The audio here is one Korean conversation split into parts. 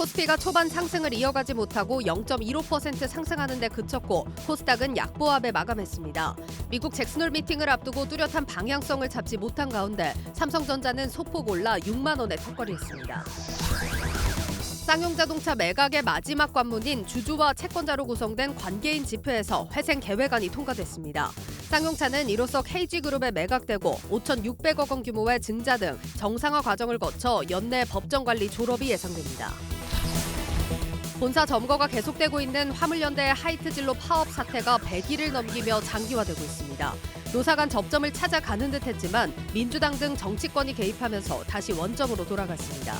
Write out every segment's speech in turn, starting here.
코스피가 초반 상승을 이어가지 못하고 0.15% 상승하는 데 그쳤고 코스닥은 약보합에 마감했습니다. 미국 잭슨홀 미팅을 앞두고 뚜렷한 방향성을 잡지 못한 가운데 삼성전자는 소폭 올라 6만 원에 턱걸이했습니다. 쌍용자동차 매각의 마지막 관문인 주주와 채권자로 구성된 관계인 집회에서 회생 계획안이 통과됐습니다. 쌍용차는 이로써 KG그룹에 매각되고 5,600억 원 규모의 증자 등 정상화 과정을 거쳐 연내 법정관리 졸업이 예상됩니다. 본사 점거가 계속되고 있는 화물연대의 하이트진로 파업 사태가 100일을 넘기며 장기화되고 있습니다. 노사 간 접점을 찾아가는 듯했지만 민주당 등 정치권이 개입하면서 다시 원점으로 돌아갔습니다.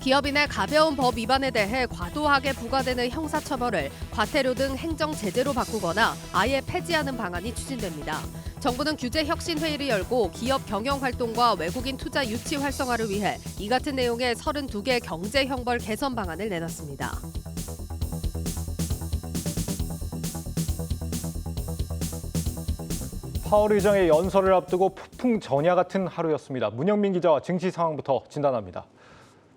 기업인의 가벼운 법 위반에 대해 과도하게 부과되는 형사처벌을 과태료 등 행정 제재로 바꾸거나 아예 폐지하는 방안이 추진됩니다. 정부는 규제혁신회의를 열고 기업 경영활동과 외국인 투자 유치 활성화를 위해 이 같은 내용의 32개 경제형벌 개선 방안을 내놨습니다. 파월 의장의 연설을 앞두고 폭풍 전야 같은 하루였습니다. 문영민 기자와 증시 상황부터 진단합니다.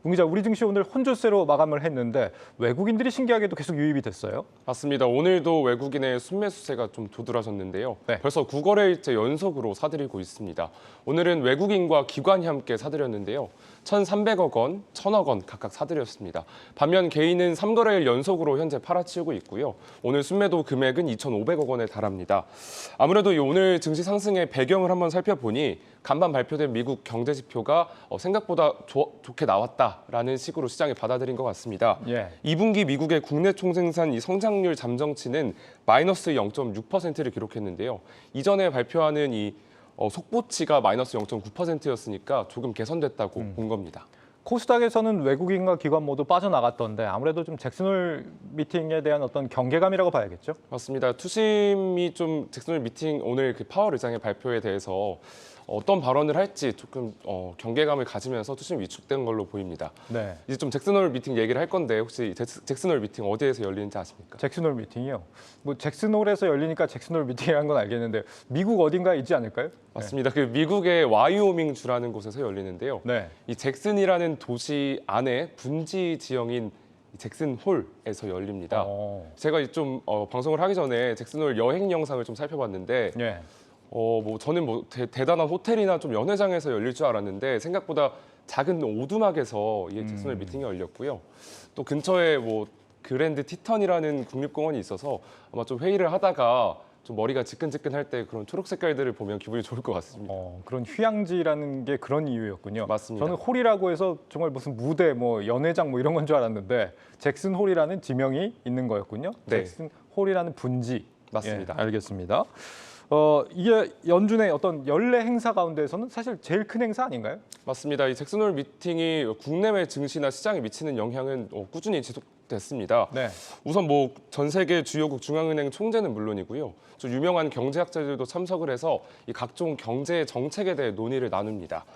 문 기자, 우리 증시 오늘 혼조세로 마감을 했는데 외국인들이 신기하게도 계속 유입이 됐어요. 맞습니다. 오늘도 외국인의 순매수세가 좀 도드라졌는데요. 네. 벌써 9거래일째 연속으로 사들이고 있습니다. 오늘은 외국인과 기관이 함께 사들였는데요. 1,300억 원, 1,000억 원 각각 사들였습니다. 반면 개인은 3거래일 연속으로 현재 팔아치우고 있고요. 오늘 순매도 금액은 2,500억 원에 달합니다. 아무래도 오늘 증시 상승의 배경을 한번 살펴보니 간밤 발표된 미국 경제 지표가 생각보다 좋게 나왔다라는 식으로 시장이 받아들인 것 같습니다. 예. 2분기 미국의 국내 총생산 이 성장률 잠정치는 마이너스 0.6%를 기록했는데요. 이전에 발표하는 이 속보치가 마이너스 0.9%였으니까 조금 개선됐다고 본 겁니다. 코스닥에서는 외국인과 기관 모두 빠져나갔던데 아무래도 좀 잭슨홀 미팅에 대한 어떤 경계감이라고 봐야겠죠? 맞습니다. 투심이 좀 잭슨홀 미팅 오늘 그 파월 의장의 발표에 대해서 어떤 발언을 할지 조금 경계감을 가지면서 투심이 위축된 걸로 보입니다. 네. 이제 좀 잭슨홀 미팅 얘기를 할 건데 혹시 잭슨홀 미팅 어디에서 열리는지 아십니까? 잭슨홀 미팅이요. 뭐 잭슨홀에서 열리니까 잭슨홀 미팅이라는 건 알겠는데 미국 어딘가에 있지 않을까요? 맞습니다. 그 미국의 와이오밍 주라는 곳에서 열리는데요. 네. 이 잭슨이라는 도시 안에 분지 지형인 잭슨홀에서 열립니다. 제가 좀 방송을 하기 전에 잭슨홀 여행 영상을 좀 살펴봤는데 네. 저는 대단한 호텔이나 좀 연회장에서 열릴 줄 알았는데 생각보다 작은 오두막에서 이 잭슨홀 미팅이 열렸고요. 또 근처에 그랜드 티턴이라는 국립공원이 있어서 아마 좀 회의를 하다가 좀 머리가 지끈지끈할 때 그런 초록 색깔들을 보면 기분이 좋을 것 같습니다. 그런 휴양지라는 게 그런 이유였군요. 맞습니다. 저는 홀이라고 해서 정말 무슨 무대, 연회장 이런 건 줄 알았는데 잭슨 홀이라는 지명이 있는 거였군요. 네. 잭슨 홀이라는 분지. 맞습니다. 예, 알겠습니다. 이게 연준의 어떤 연례 행사 가운데에서는 사실 제일 큰 행사 아닌가요? 맞습니다. 이 잭슨홀 미팅이 국내외 증시나 시장에 미치는 영향은 꾸준히 지속됐습니다. 네. 우선 전 세계 주요국 중앙은행 총재는 물론이고요. 좀 유명한 경제학자들도 참석을 해서 이 각종 경제 정책에 대해 논의를 나눕니다.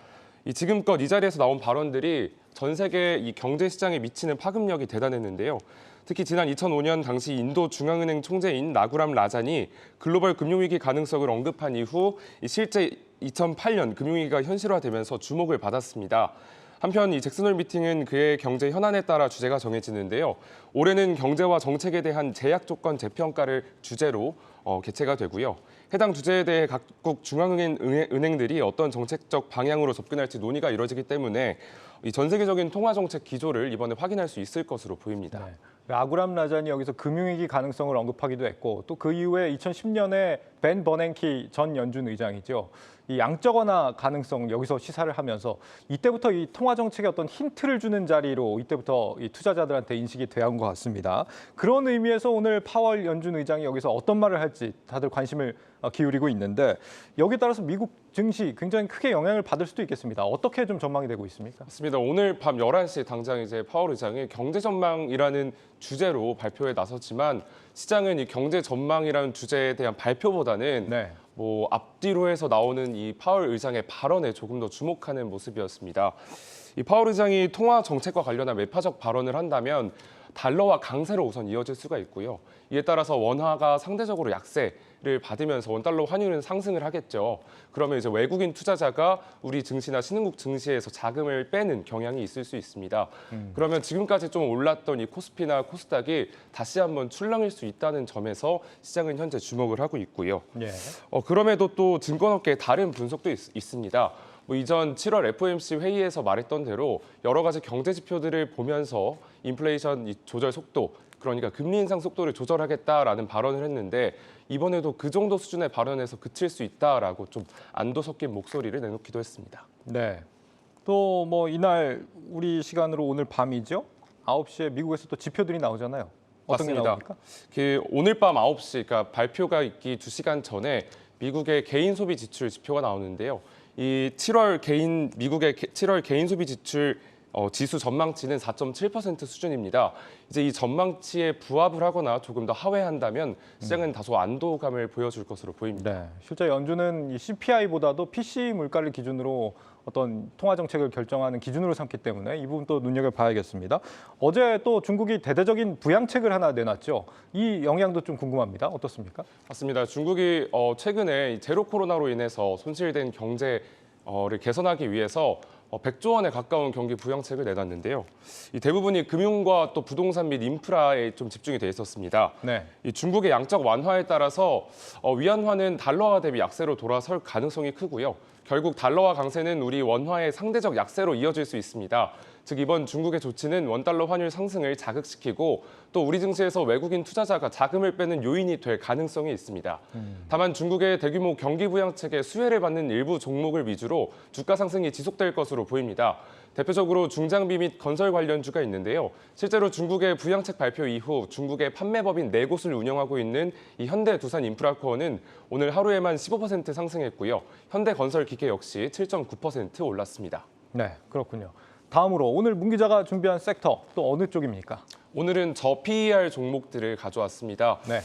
지금껏 이 자리에서 나온 발언들이 전 세계 이 경제 시장에 미치는 파급력이 대단했는데요. 특히 지난 2005년 당시 인도 중앙은행 총재인 나구람 라잔이 글로벌 금융위기 가능성을 언급한 이후 실제 2008년 금융위기가 현실화되면서 주목을 받았습니다. 한편 이 잭슨홀 미팅은 그의 경제 현안에 따라 주제가 정해지는데요. 올해는 경제와 정책에 대한 제약 조건 재평가를 주제로 개최가 되고요. 해당 주제에 대해 각국 중앙은행들이 어떤 정책적 방향으로 접근할지 논의가 이뤄지기 때문에 이 전 세계적인 통화 정책 기조를 이번에 확인할 수 있을 것으로 보입니다. 네. 라구람 라잔이 여기서 금융위기 가능성을 언급하기도 했고 또 그 이후에 2010년에 벤 버냉키 전 연준 의장이죠. 이 양적 완화 가능성 여기서 시사를 하면서 이때부터 이 통화 정책에 어떤 힌트를 주는 자리로 이때부터 이 투자자들한테 인식이 되어온 것 같습니다. 그런 의미에서 오늘 파월 연준 의장이 여기서 어떤 말을 할지 다들 관심을 기울이고 있는데 여기에 따라서 미국 증시 굉장히 크게 영향을 받을 수도 있겠습니다. 어떻게 좀 전망이 되고 있습니까? 맞습니다. 오늘 밤 11시에 당장 이제 파월 의장이 경제 전망이라는 주제로 발표에 나섰지만 시장은 이 경제 전망이라는 주제에 대한 발표보다는 네. 앞뒤로 해서 나오는 이 파월 의장의 발언에 조금 더 주목하는 모습이었습니다. 이 파월 의장이 통화 정책과 관련한 매파적 발언을 한다면 달러와 강세로 우선 이어질 수가 있고요. 이에 따라서 원화가 상대적으로 약세, 받으면서 원달러 환율은 상승을 하겠죠. 그러면 이제 외국인 투자자가 우리 증시나 신흥국 증시에서 자금을 빼는 경향이 있을 수 있습니다. 그러면 지금까지 좀 올랐던 이 코스피나 코스닥이 다시 한번 출렁일 수 있다는 점에서 시장은 현재 주목을 하고 있고요. 예. 그럼에도 또 증권업계에 다른 분석도 있습니다. 뭐 이전 7월 FOMC 회의에서 말했던 대로 여러 가지 경제 지표들을 보면서 인플레이션 조절 속도, 그러니까 금리 인상 속도를 조절하겠다라는 발언을 했는데 이번에도 그 정도 수준의 발언에서 그칠 수 있다라고 좀 안도 섞인 목소리를 내놓기도 했습니다. 네. 또 뭐 이날 우리 시간으로 오늘 밤이죠. 9시에 미국에서 또 지표들이 나오잖아요. 어떤 게 맞습니다. 나옵니까? 오늘 밤 9시, 그러니까 발표가 있기 2시간 전에 미국의 개인 소비 지출 지표가 나오는데요. 이 미국의 7월 개인 소비 지출 지수 전망치는 4.7% 수준입니다. 이제 이 전망치에 부합을 하거나 조금 더 하회한다면 시장은 다소 안도감을 보여줄 것으로 보입니다. 네. 실제 연준은 이 CPI보다도 PC 물가를 기준으로 어떤 통화 정책을 결정하는 기준으로 삼기 때문에 이 부분 또 눈여겨봐야겠습니다. 어제 또 중국이 대대적인 부양책을 하나 내놨죠. 이 영향도 좀 궁금합니다. 어떻습니까? 맞습니다. 중국이 최근에 제로 코로나로 인해서 손실된 경제를 개선하기 위해서 100조 원에 가까운 경기 부양책을 내놨는데요. 이 대부분이 금융과 또 부동산 및 인프라에 좀 집중이 돼 있었습니다. 네. 이 중국의 양적 완화에 따라서 위안화는 달러화 대비 약세로 돌아설 가능성이 크고요. 결국 달러화 강세는 우리 원화의 상대적 약세로 이어질 수 있습니다. 즉 이번 중국의 조치는 원달러 환율 상승을 자극시키고 또 우리 증시에서 외국인 투자자가 자금을 빼는 요인이 될 가능성이 있습니다. 다만 중국의 대규모 경기 부양책의 수혜를 받는 일부 종목을 위주로 주가 상승이 지속될 것으로 보입니다. 대표적으로 중장비 및 건설 관련주가 있는데요. 실제로 중국의 부양책 발표 이후 중국의 판매법인 4곳을 운영하고 있는 이 현대두산인프라코어는 오늘 하루에만 15% 상승했고요. 현대건설기계 역시 7.9% 올랐습니다. 네, 그렇군요. 다음으로 오늘 문 기자가 준비한 섹터 또 어느 쪽입니까? 오늘은 저PER 종목들을 가져왔습니다. 네.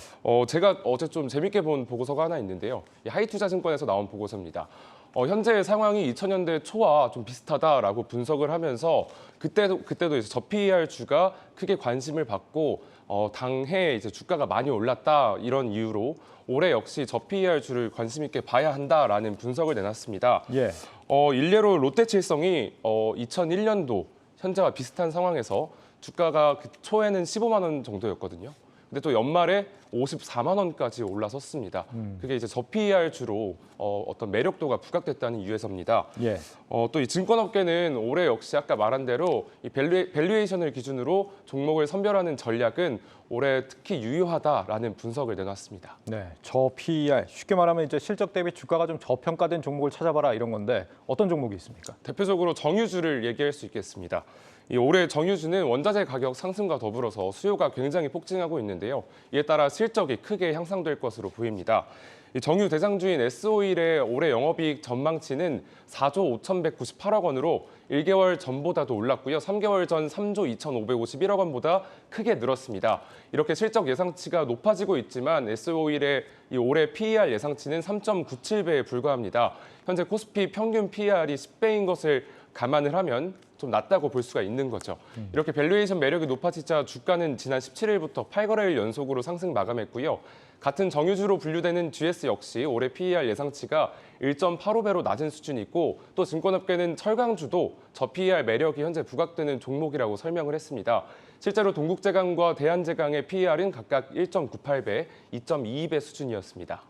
제가 어제 좀 재밌게 본 보고서가 하나 있는데요. 이 하이투자증권에서 나온 보고서입니다. 현재 상황이 2000년대 초와 좀 비슷하다라고 분석을 하면서 그때도 이제 저PER 주가 크게 관심을 받고 당해 이제 주가가 많이 올랐다 이런 이유로 올해 역시 저PER 주를 관심 있게 봐야 한다라는 분석을 내놨습니다. 예. 일례로 롯데칠성이 2001년도 현재와 비슷한 상황에서 주가가 그 초에는 15만 원 정도였거든요. 근데 또 연말에 54만 원까지 올라섰습니다. 그게 이제 저PER 주로 어떤 매력도가 부각됐다는 이유에서입니다. 예. 또 이 증권업계는 올해 역시 아까 말한 대로 이 밸류에이션을 기준으로 종목을 선별하는 전략은 올해 특히 유효하다라는 분석을 내놨습니다. 네. 저PER 쉽게 말하면 이제 실적 대비 주가가 좀 저평가된 종목을 찾아봐라 이런 건데 어떤 종목이 있습니까? 대표적으로 정유주를 얘기할 수 있겠습니다. 이 올해 정유주는 원자재 가격 상승과 더불어서 수요가 굉장히 폭증하고 있는데요. 이에 따라 실적이 크게 향상될 것으로 보입니다. 이 정유 대장주인 S-오일의 올해 영업이익 전망치는 4조 5,198억 원으로 1개월 전보다도 올랐고요. 3개월 전 3조 2,551억 원보다 크게 늘었습니다. 이렇게 실적 예상치가 높아지고 있지만 S-오일의 이 올해 PER 예상치는 3.97배에 불과합니다. 현재 코스피 평균 PER이 10배인 것을 감안을 하면 좀 낮다고 볼 수가 있는 거죠. 이렇게 밸류에이션 매력이 높아지자 주가는 지난 17일부터 8거래일 연속으로 상승 마감했고요. 같은 정유주로 분류되는 GS 역시 올해 PER 예상치가 1.85배로 낮은 수준이고 또 증권업계는 철강주도 저PER 매력이 현재 부각되는 종목이라고 설명을 했습니다. 실제로 동국제강과 대한제강의 PER은 각각 1.98배, 2.22배 수준이었습니다.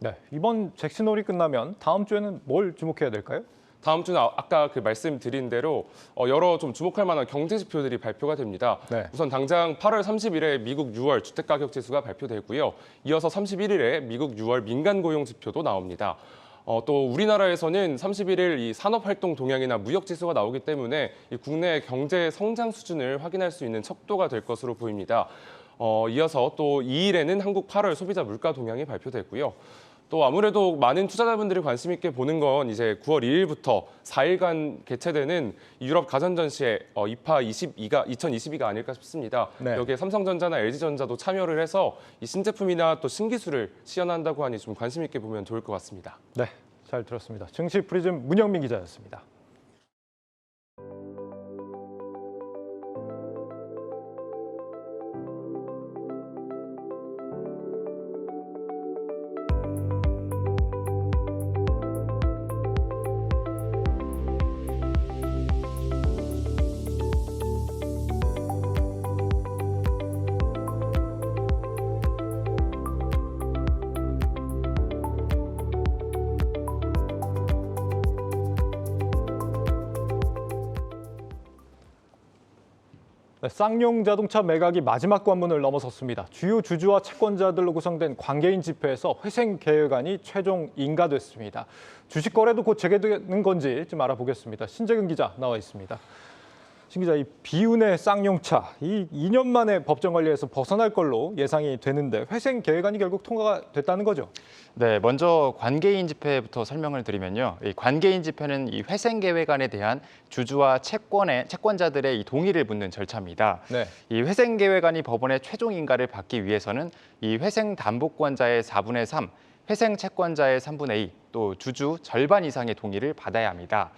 네. 이번 잭슨홀이 끝나면 다음 주에는 뭘 주목해야 될까요? 다음 주는 아까 말씀드린 대로 여러 좀 주목할 만한 경제 지표들이 발표가 됩니다. 네. 우선 당장 8월 30일에 미국 6월 주택가격 지수가 발표되고요. 이어서 31일에 미국 6월 민간 고용 지표도 나옵니다. 또 우리나라에서는 31일 이 산업활동 동향이나 무역 지수가 나오기 때문에 이 국내 경제 성장 수준을 확인할 수 있는 척도가 될 것으로 보입니다. 이어서 또 2일에는 한국 8월 소비자 물가 동향이 발표됐고요. 또 아무래도 많은 투자자분들이 관심 있게 보는 건 이제 9월 2일부터 4일간 개최되는 유럽 가전전시회 이파 2022가 아닐까 싶습니다. 네. 여기에 삼성전자나 LG전자도 참여를 해서 이 신제품이나 또 신기술을 시연한다고 하니 좀 관심 있게 보면 좋을 것 같습니다. 네. 잘 들었습니다. 증시 프리즘 문영민 기자였습니다. 쌍용 자동차 매각이 마지막 관문을 넘어섰습니다. 주요 주주와 채권자들로 구성된 관계인 집회에서 회생 계획안이 최종 인가됐습니다. 주식 거래도 곧 재개되는 건지 좀 알아보겠습니다. 신재근 기자 나와 있습니다. 신 기자, 이 비운의 쌍용차, 이 2년 만에 법정 관리에서 벗어날 걸로 예상이 되는데 회생 계획안이 결국 통과가 됐다는 거죠? 네, 먼저 관계인 집회부터 설명을 드리면요. 이 관계인 집회는 이 회생 계획안에 대한 주주와 채권자들의 이 동의를 묻는 절차입니다. 네. 이 회생 계획안이 법원의 최종 인가를 받기 위해서는 이 회생 담보권자의 4분의 3, 회생 채권자의 3분의 2, 또 주주 절반 이상의 동의를 받아야 합니다.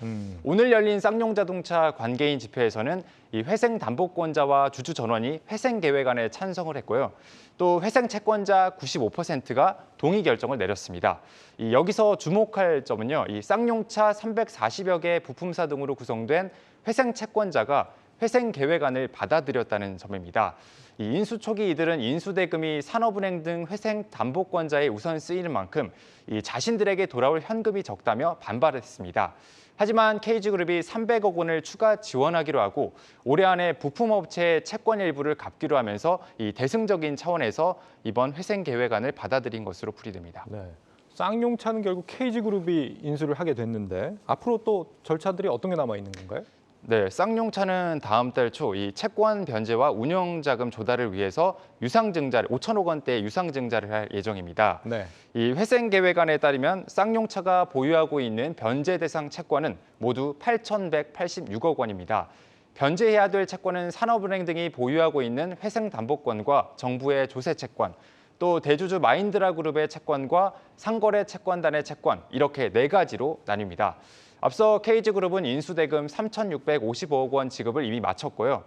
오늘 열린 쌍용자동차 관계인 집회에서는 이 회생 담보권자와 주주 전원이 회생 계획안에 찬성을 했고요. 또 회생 채권자 95%가 동의 결정을 내렸습니다. 여기서 주목할 점은요. 이 쌍용차 340여 개 부품사 등으로 구성된 회생 채권자가 회생 계획안을 받아들였다는 점입니다. 이 인수 초기 이들은 인수대금이 산업은행 등 회생 담보권자에 우선 쓰이는 만큼 이 자신들에게 돌아올 현금이 적다며 반발했습니다. 하지만 KG그룹이 300억 원을 추가 지원하기로 하고 올해 안에 부품업체의 채권 일부를 갚기로 하면서 이 대승적인 차원에서 이번 회생 계획안을 받아들인 것으로 풀이됩니다. 네. 쌍용차는 결국 KG그룹이 인수를 하게 됐는데 앞으로 또 절차들이 어떤 게 남아 있는 건가요? 네, 쌍용차는 다음 달 초 이 채권 변제와 운영자금 조달을 위해서 유상증자를 5천억 원대의 유상증자를 할 예정입니다. 네. 이 회생 계획안에 따르면 쌍용차가 보유하고 있는 변제 대상 채권은 모두 8,186억 원입니다. 변제해야 될 채권은 산업은행 등이 보유하고 있는 회생 담보권과 정부의 조세 채권, 또 대주주 마인드라 그룹의 채권과 상거래 채권단의 채권 이렇게 4가지로 나뉩니다. 앞서 KG그룹은 인수대금 3,655억 원 지급을 이미 마쳤고요.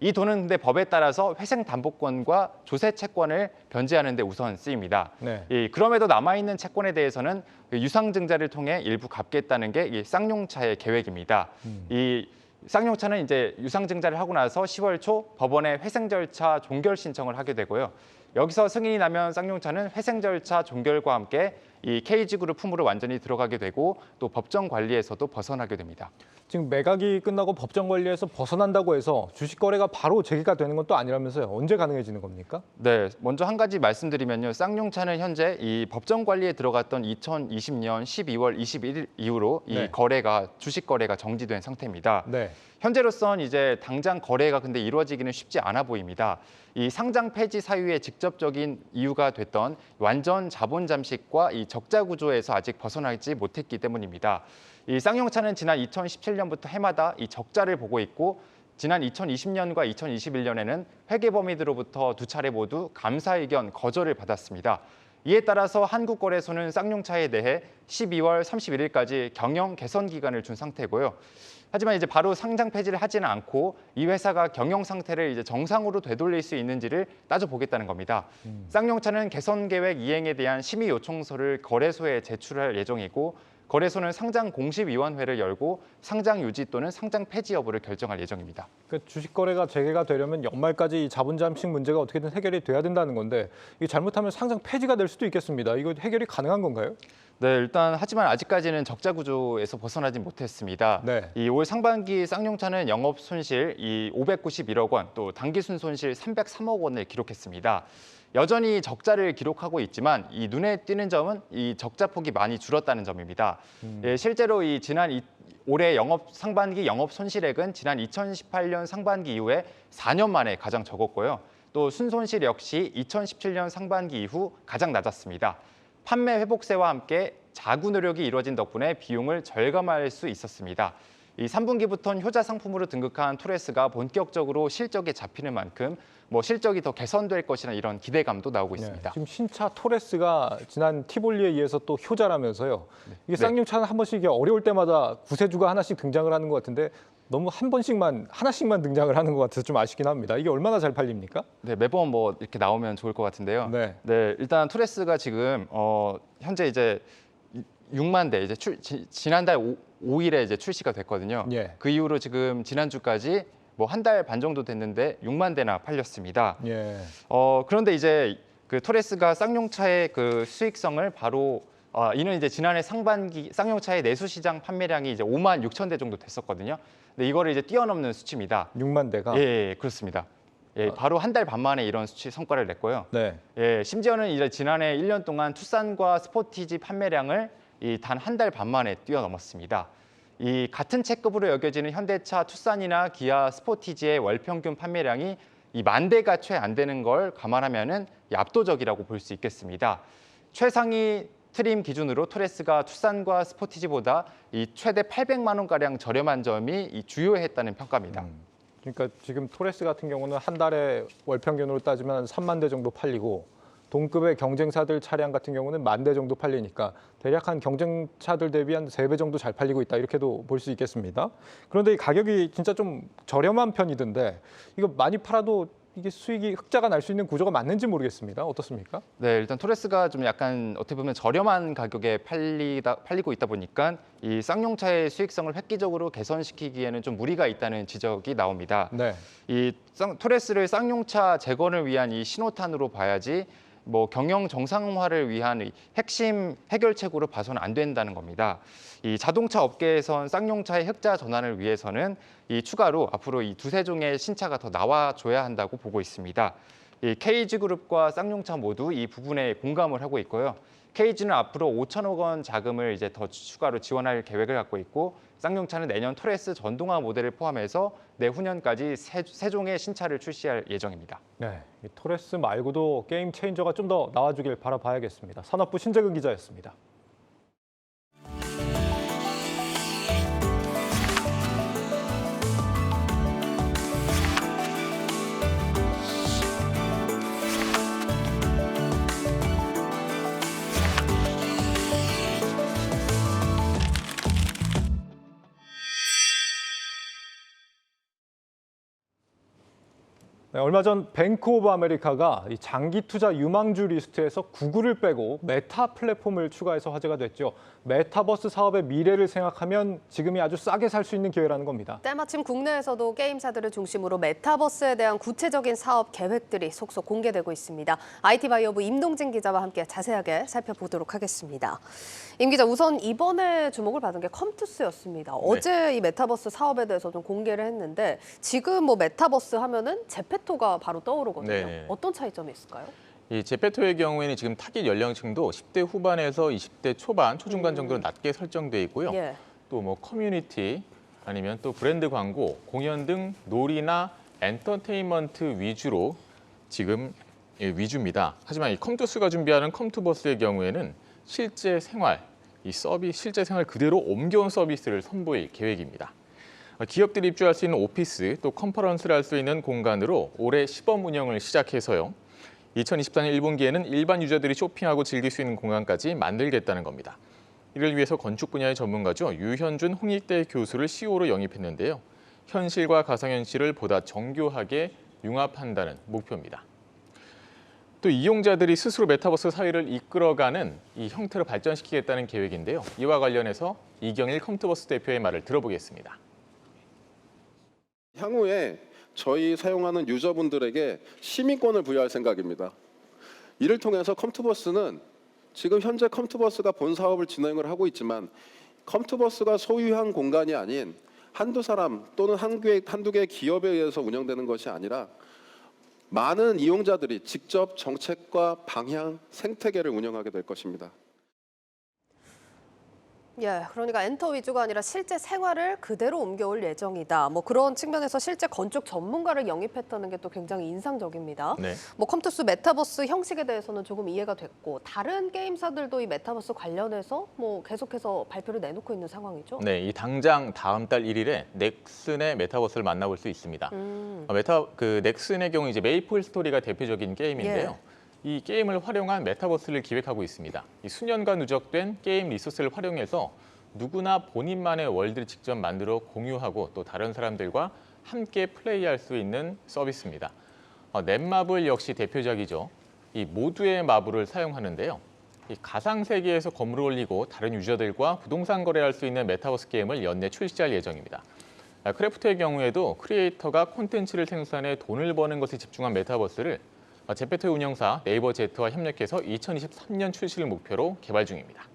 이 돈은 근데 법에 따라서 회생 담보권과 조세 채권을 변제하는 데 우선 쓰입니다. 네. 그럼에도 남아있는 채권에 대해서는 유상증자를 통해 일부 갚겠다는 게 이 쌍용차의 계획입니다. 이 쌍용차는 이제 유상증자를 하고 나서 10월 초 법원에 회생 절차 종결 신청을 하게 되고요. 여기서 승인이 나면 쌍용차는 회생 절차 종결과 함께 이 KG그룹 품으로 완전히 들어가게 되고 또 법정 관리에서도 벗어나게 됩니다. 지금 매각이 끝나고 법정 관리에서 벗어난다고 해서 주식 거래가 바로 재개가 되는 건 또 아니라면서요. 언제 가능해지는 겁니까? 네, 먼저 한 가지 말씀드리면요. 쌍용차는 현재 이 법정 관리에 들어갔던 2020년 12월 21일 이후로 네. 이 주식 거래가 정지된 상태입니다. 네. 현재로선 이제 당장 거래가 근데 이루어지기는 쉽지 않아 보입니다. 이 상장 폐지 사유의 직접적인 이유가 됐던 완전 자본 잠식과 이 적자 구조에서 아직 벗어나지 못했기 때문입니다. 이 쌍용차는 지난 2017년부터 해마다 이 적자를 보고 있고 지난 2020년과 2021년에는 회계범위들로부터 2차례 모두 감사 의견 거절을 받았습니다. 이에 따라서 한국거래소는 쌍용차에 대해 12월 31일까지 경영 개선 기간을 준 상태고요. 하지만 이제 바로 상장 폐지를 하지는 않고 이 회사가 경영 상태를 이제 정상으로 되돌릴 수 있는지를 따져보겠다는 겁니다. 쌍용차는 개선 계획 이행에 대한 심의 요청서를 거래소에 제출할 예정이고 거래소는 상장 공시위원회를 열고 상장 유지 또는 상장 폐지 여부를 결정할 예정입니다. 그러니까 주식 거래가 재개가 되려면 연말까지 이 자본 잠식 문제가 어떻게든 해결이 돼야 된다는 건데 이게 잘못하면 상장 폐지가 될 수도 있겠습니다. 이거 해결이 가능한 건가요? 네, 일단 하지만 아직까지는 적자 구조에서 벗어나지 못했습니다. 네. 이 올 상반기 쌍용차는 영업 손실 591억 원, 또 당기순 손실 303억 원을 기록했습니다. 여전히 적자를 기록하고 있지만 이 눈에 띄는 점은 이 적자 폭이 많이 줄었다는 점입니다. 실제로 올해 상반기 영업 손실액은 지난 2018년 상반기 이후에 4년 만에 가장 적었고요. 또 순손실 역시 2017년 상반기 이후 가장 낮았습니다. 판매 회복세와 함께 자구 노력이 이루어진 덕분에 비용을 절감할 수 있었습니다. 이 3분기부터는 효자 상품으로 등극한 토레스가 본격적으로 실적에 잡히는 만큼 실적이 더 개선될 것이라는 이런 기대감도 나오고 있습니다. 지금 신차 토레스가 지난 티볼리에 의해서 또 효자라면서요. 이게 쌍용차는 한 번씩 이게 어려울 때마다 구세주가 하나씩 등장을 하는 것 같은데 너무 하나씩만 등장을 하는 것 같아서 좀 아쉽긴 합니다. 이게 얼마나 잘 팔립니까? 네, 매번 이렇게 나오면 좋을 것 같은데요. 네. 일단 토레스가 지금 현재 이제 6만 대 이제 지난달 5일에 이제 출시가 됐거든요. 예. 그 이후로 지금 지난주까지 한 달 반 정도 됐는데 6만 대나 팔렸습니다. 예. 그런데 이제 그 토레스가 쌍용차의 그 수익성을 바로 이는 이제 지난해 상반기 쌍용차의 내수 시장 판매량이 이제 5만 6천 대 정도 됐었거든요. 근데 이거를 이제 뛰어넘는 수치입니다. 6만 대가. 예, 그렇습니다. 예, 바로 한 달 반 만에 이런 수치 성과를 냈고요. 네. 예, 심지어는 이제 지난해 1년 동안 투싼과 스포티지 판매량을 단 한 달 반 만에 뛰어넘었습니다. 이 같은 체급으로 여겨지는 현대차 투싼이나 기아 스포티지의 월 평균 판매량이 이 만 대가 채 안 되는 걸 감안하면은 압도적이라고 볼 수 있겠습니다. 최상위 트림 기준으로 토레스가 투싼과 스포티지보다 이 최대 800만 원 가량 저렴한 점이 주요했다는 평가입니다. 그러니까 지금 토레스 같은 경우는 한 달에 월 평균으로 따지면 3만 대 정도 팔리고 동급의 경쟁사들 차량 같은 경우는 1만 대 정도 팔리니까 대략 한 경쟁차들 대비 한 3배 정도 잘 팔리고 있다 이렇게도 볼 수 있겠습니다. 그런데 이 가격이 진짜 좀 저렴한 편이던데 이거 많이 팔아도 이게 수익이 흑자가 날 수 있는 구조가 맞는지 모르겠습니다. 어떻습니까? 네, 일단 토레스가 좀 약간 어떻게 보면 저렴한 가격에 팔리고 있다 보니까 이 쌍용차의 수익성을 획기적으로 개선시키기에는 좀 무리가 있다는 지적이 나옵니다. 네. 이 토레스를 쌍용차 재건을 위한 이 신호탄으로 봐야지 뭐 경영 정상화를 위한 이 핵심 해결책으로 봐서는 안 된다는 겁니다. 이 자동차 업계에선 쌍용차의 흑자 전환을 위해서는 이 추가로 앞으로 이 두세 종의 신차가 더 나와줘야 한다고 보고 있습니다. 이 KG그룹과 쌍용차 모두 이 부분에 공감을 하고 있고요. KG는 앞으로 5천억 원 자금을 이제 더 추가로 지원할 계획을 갖고 있고 쌍용차는 내년 토레스 전동화 모델을 포함해서 내후년까지 세 종의 신차를 출시할 예정입니다. 네, 이 토레스 말고도 게임 체인저가 좀 더 나와주길 바라봐야겠습니다. 산업부 신재근 기자였습니다. 네, 얼마 전 뱅크 오브 아메리카가 이 장기 투자 유망주 리스트에서 구글을 빼고 메타 플랫폼을 추가해서 화제가 됐죠. 메타버스 사업의 미래를 생각하면 지금이 아주 싸게 살 수 있는 기회라는 겁니다. 때마침 국내에서도 게임사들을 중심으로 메타버스에 대한 구체적인 사업 계획들이 속속 공개되고 있습니다. IT바이오부 임동진 기자와 함께 자세하게 살펴보도록 하겠습니다. 임 기자, 우선 이번에 주목을 받은 게 컴투스였습니다. 어제 이 메타버스 사업에 대해서 좀 공개를 했는데 지금 뭐 메타버스 하면은 제페토가 바로 떠오르거든요. 네. 어떤 차이점이 있을까요? 이 제페토의 경우에는 지금 타깃 연령층도 10대 후반에서 20대 초반, 초중반 정도로 낮게 설정돼 있고요. 예. 또 뭐 커뮤니티 아니면 또 브랜드 광고, 공연 등 놀이나 엔터테인먼트 위주로 지금 위주입니다. 하지만 이 컴투스가 준비하는 컴투버스의 경우에는 실제 생활 그대로 옮겨온 서비스를 선보일 계획입니다. 기업들이 입주할 수 있는 오피스, 또 컨퍼런스를 할 수 있는 공간으로 올해 시범 운영을 시작해서요. 2024년 1분기에는 일반 유저들이 쇼핑하고 즐길 수 있는 공간까지 만들겠다는 겁니다. 이를 위해서 건축 분야의 전문가죠. 유현준 홍익대 교수를 CEO로 영입했는데요. 현실과 가상현실을 보다 정교하게 융합한다는 목표입니다. 또 이용자들이 스스로 메타버스 사회를 이끌어가는 이 형태로 발전시키겠다는 계획인데요. 이와 관련해서 이경일 컴투버스 대표의 말을 들어보겠습니다. 향후에 저희 사용하는 유저분들에게 시민권을 부여할 생각입니다. 이를 통해서 컴투버스는 지금 현재 컴투버스가 본 사업을 진행을 하고 있지만 컴투버스가 소유한 공간이 아닌 한두 사람 또는 한두 개의 기업에 의해서 운영되는 것이 아니라 많은 이용자들이 직접 정책과 방향, 생태계를 운영하게 될 것입니다. 예, 그러니까 엔터 위주가 아니라 실제 생활을 그대로 옮겨올 예정이다. 뭐 그런 측면에서 실제 건축 전문가를 영입했다는 게 또 굉장히 인상적입니다. 네. 뭐 컴투스 메타버스 형식에 대해서는 조금 이해가 됐고 다른 게임사들도 이 메타버스 관련해서 뭐 계속해서 발표를 내놓고 있는 상황이죠. 네, 이 당장 다음 달 1일에 넥슨의 메타버스를 만나볼 수 있습니다. 넥슨의 경우 이제 메이플 스토리가 대표적인 게임인데요. 이 게임을 활용한 메타버스를 기획하고 있습니다. 이 수년간 누적된 게임 리소스를 활용해서 누구나 본인만의 월드를 직접 만들어 공유하고 또 다른 사람들과 함께 플레이할 수 있는 서비스입니다. 넷마블 역시 대표적이죠. 이 모두의 마블을 사용하는데요. 이 가상 세계에서 건물을 올리고 다른 유저들과 부동산 거래할 수 있는 메타버스 게임을 연내 출시할 예정입니다. 크래프트의 경우에도 크리에이터가 콘텐츠를 생산해 돈을 버는 것에 집중한 메타버스를 제페토의 운영사 네이버 제트와 협력해서 2023년 출시를 목표로 개발 중입니다.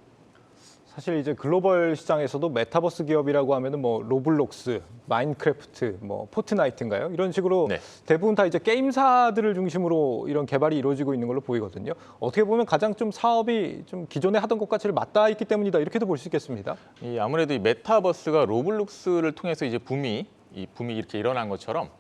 사실 이제 글로벌 시장에서도 메타버스 기업이라고 하면은 뭐 로블록스, 마인크래프트, 뭐 포트나이트인가요? 이런 식으로 네. 대부분 다 이제 게임사들을 중심으로 이런 개발이 이루어지고 있는 걸로 보이거든요. 어떻게 보면 가장 좀 사업이 좀 기존에 하던 것과 제일 맞닿아 있기 때문이다 이렇게도 볼 수 있겠습니다. 아무래도 이 메타버스가 로블록스를 통해서 이제 붐이 이렇게 일어난 것처럼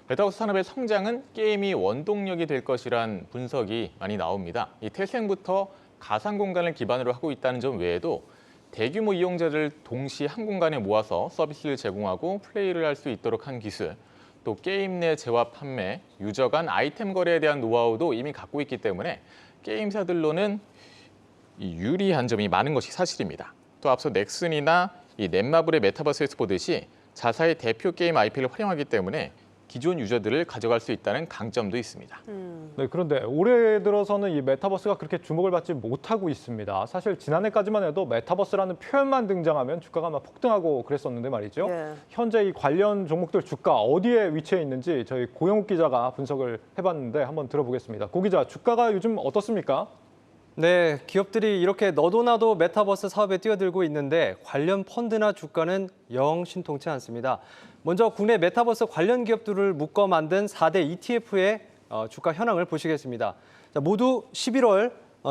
메타버스 산업의 성장은 게임이 원동력이 될 것이란 분석이 많이 나옵니다. 이 태생부터 가상 공간을 기반으로 하고 있다는 점 외에도 대규모 이용자들을 동시에 한 공간에 모아서 서비스를 제공하고 플레이를 할 수 있도록 한 기술, 또 게임 내 재화 판매, 유저 간 아이템 거래에 대한 노하우도 이미 갖고 있기 때문에 게임사들로는 유리한 점이 많은 것이 사실입니다. 또 앞서 넥슨이나 이 넷마블의 메타버스에서 보듯이 자사의 대표 게임 IP를 활용하기 때문에 기존 유저들을 가져갈 수 있다는 강점도 있습니다. 네, 그런데 올해 들어서는 이 메타버스가 그렇게 주목을 받지 못하고 있습니다. 사실 지난해까지만 해도 메타버스라는 표현만 등장하면 주가가 막 폭등하고 그랬었는데 말이죠. 네. 현재 이 관련 종목들 주가 어디에 위치해 있는지 저희 고영욱 기자가 분석을 해봤는데 한번 들어보겠습니다. 고 기자, 주가가 요즘 어떻습니까? 네, 기업들이 이렇게 너도나도 메타버스 사업에 뛰어들고 있는데 관련 펀드나 주가는 영 신통치 않습니다. 먼저 국내 메타버스 관련 기업들을 묶어 만든 4대 ETF의 주가 현황을 보시겠습니다. 자, 모두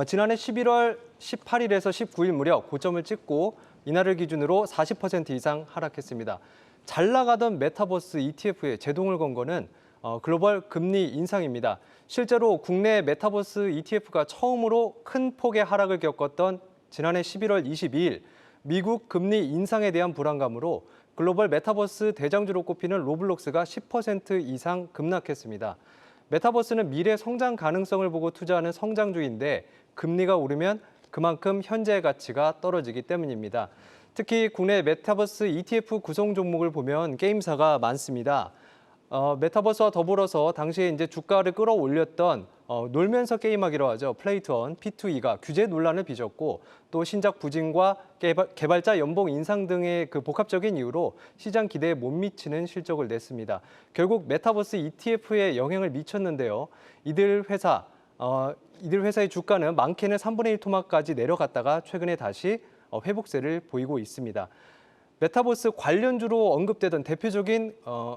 지난해 11월 18일에서 19일 무렵 고점을 찍고 이날을 기준으로 40% 이상 하락했습니다. 잘 나가던 메타버스 ETF에 제동을 건 거는 글로벌 금리 인상입니다. 실제로 국내 메타버스 ETF가 처음으로 큰 폭의 하락을 겪었던 지난해 11월 22일 미국 금리 인상에 대한 불안감으로 글로벌 메타버스 대장주로 꼽히는 로블록스가 10% 이상 급락했습니다. 메타버스는 미래 성장 가능성을 보고 투자하는 성장주인데 금리가 오르면 그만큼 현재의 가치가 떨어지기 때문입니다. 특히 국내 메타버스 ETF 구성 종목을 보면 게임사가 많습니다. 메타버스와 더불어서 당시에 이제 주가를 끌어올렸던 놀면서 게임하기로 하죠. 플레이투원, P2E가 규제 논란을 빚었고 또 신작 부진과 개발자 연봉 인상 등의 그 복합적인 이유로 시장 기대에 못 미치는 실적을 냈습니다. 결국 메타버스 ETF에 영향을 미쳤는데요. 이들 회사의 주가는 많게는 3분의 1 토막까지 내려갔다가 최근에 다시 회복세를 보이고 있습니다. 메타버스 관련주로 언급되던 대표적인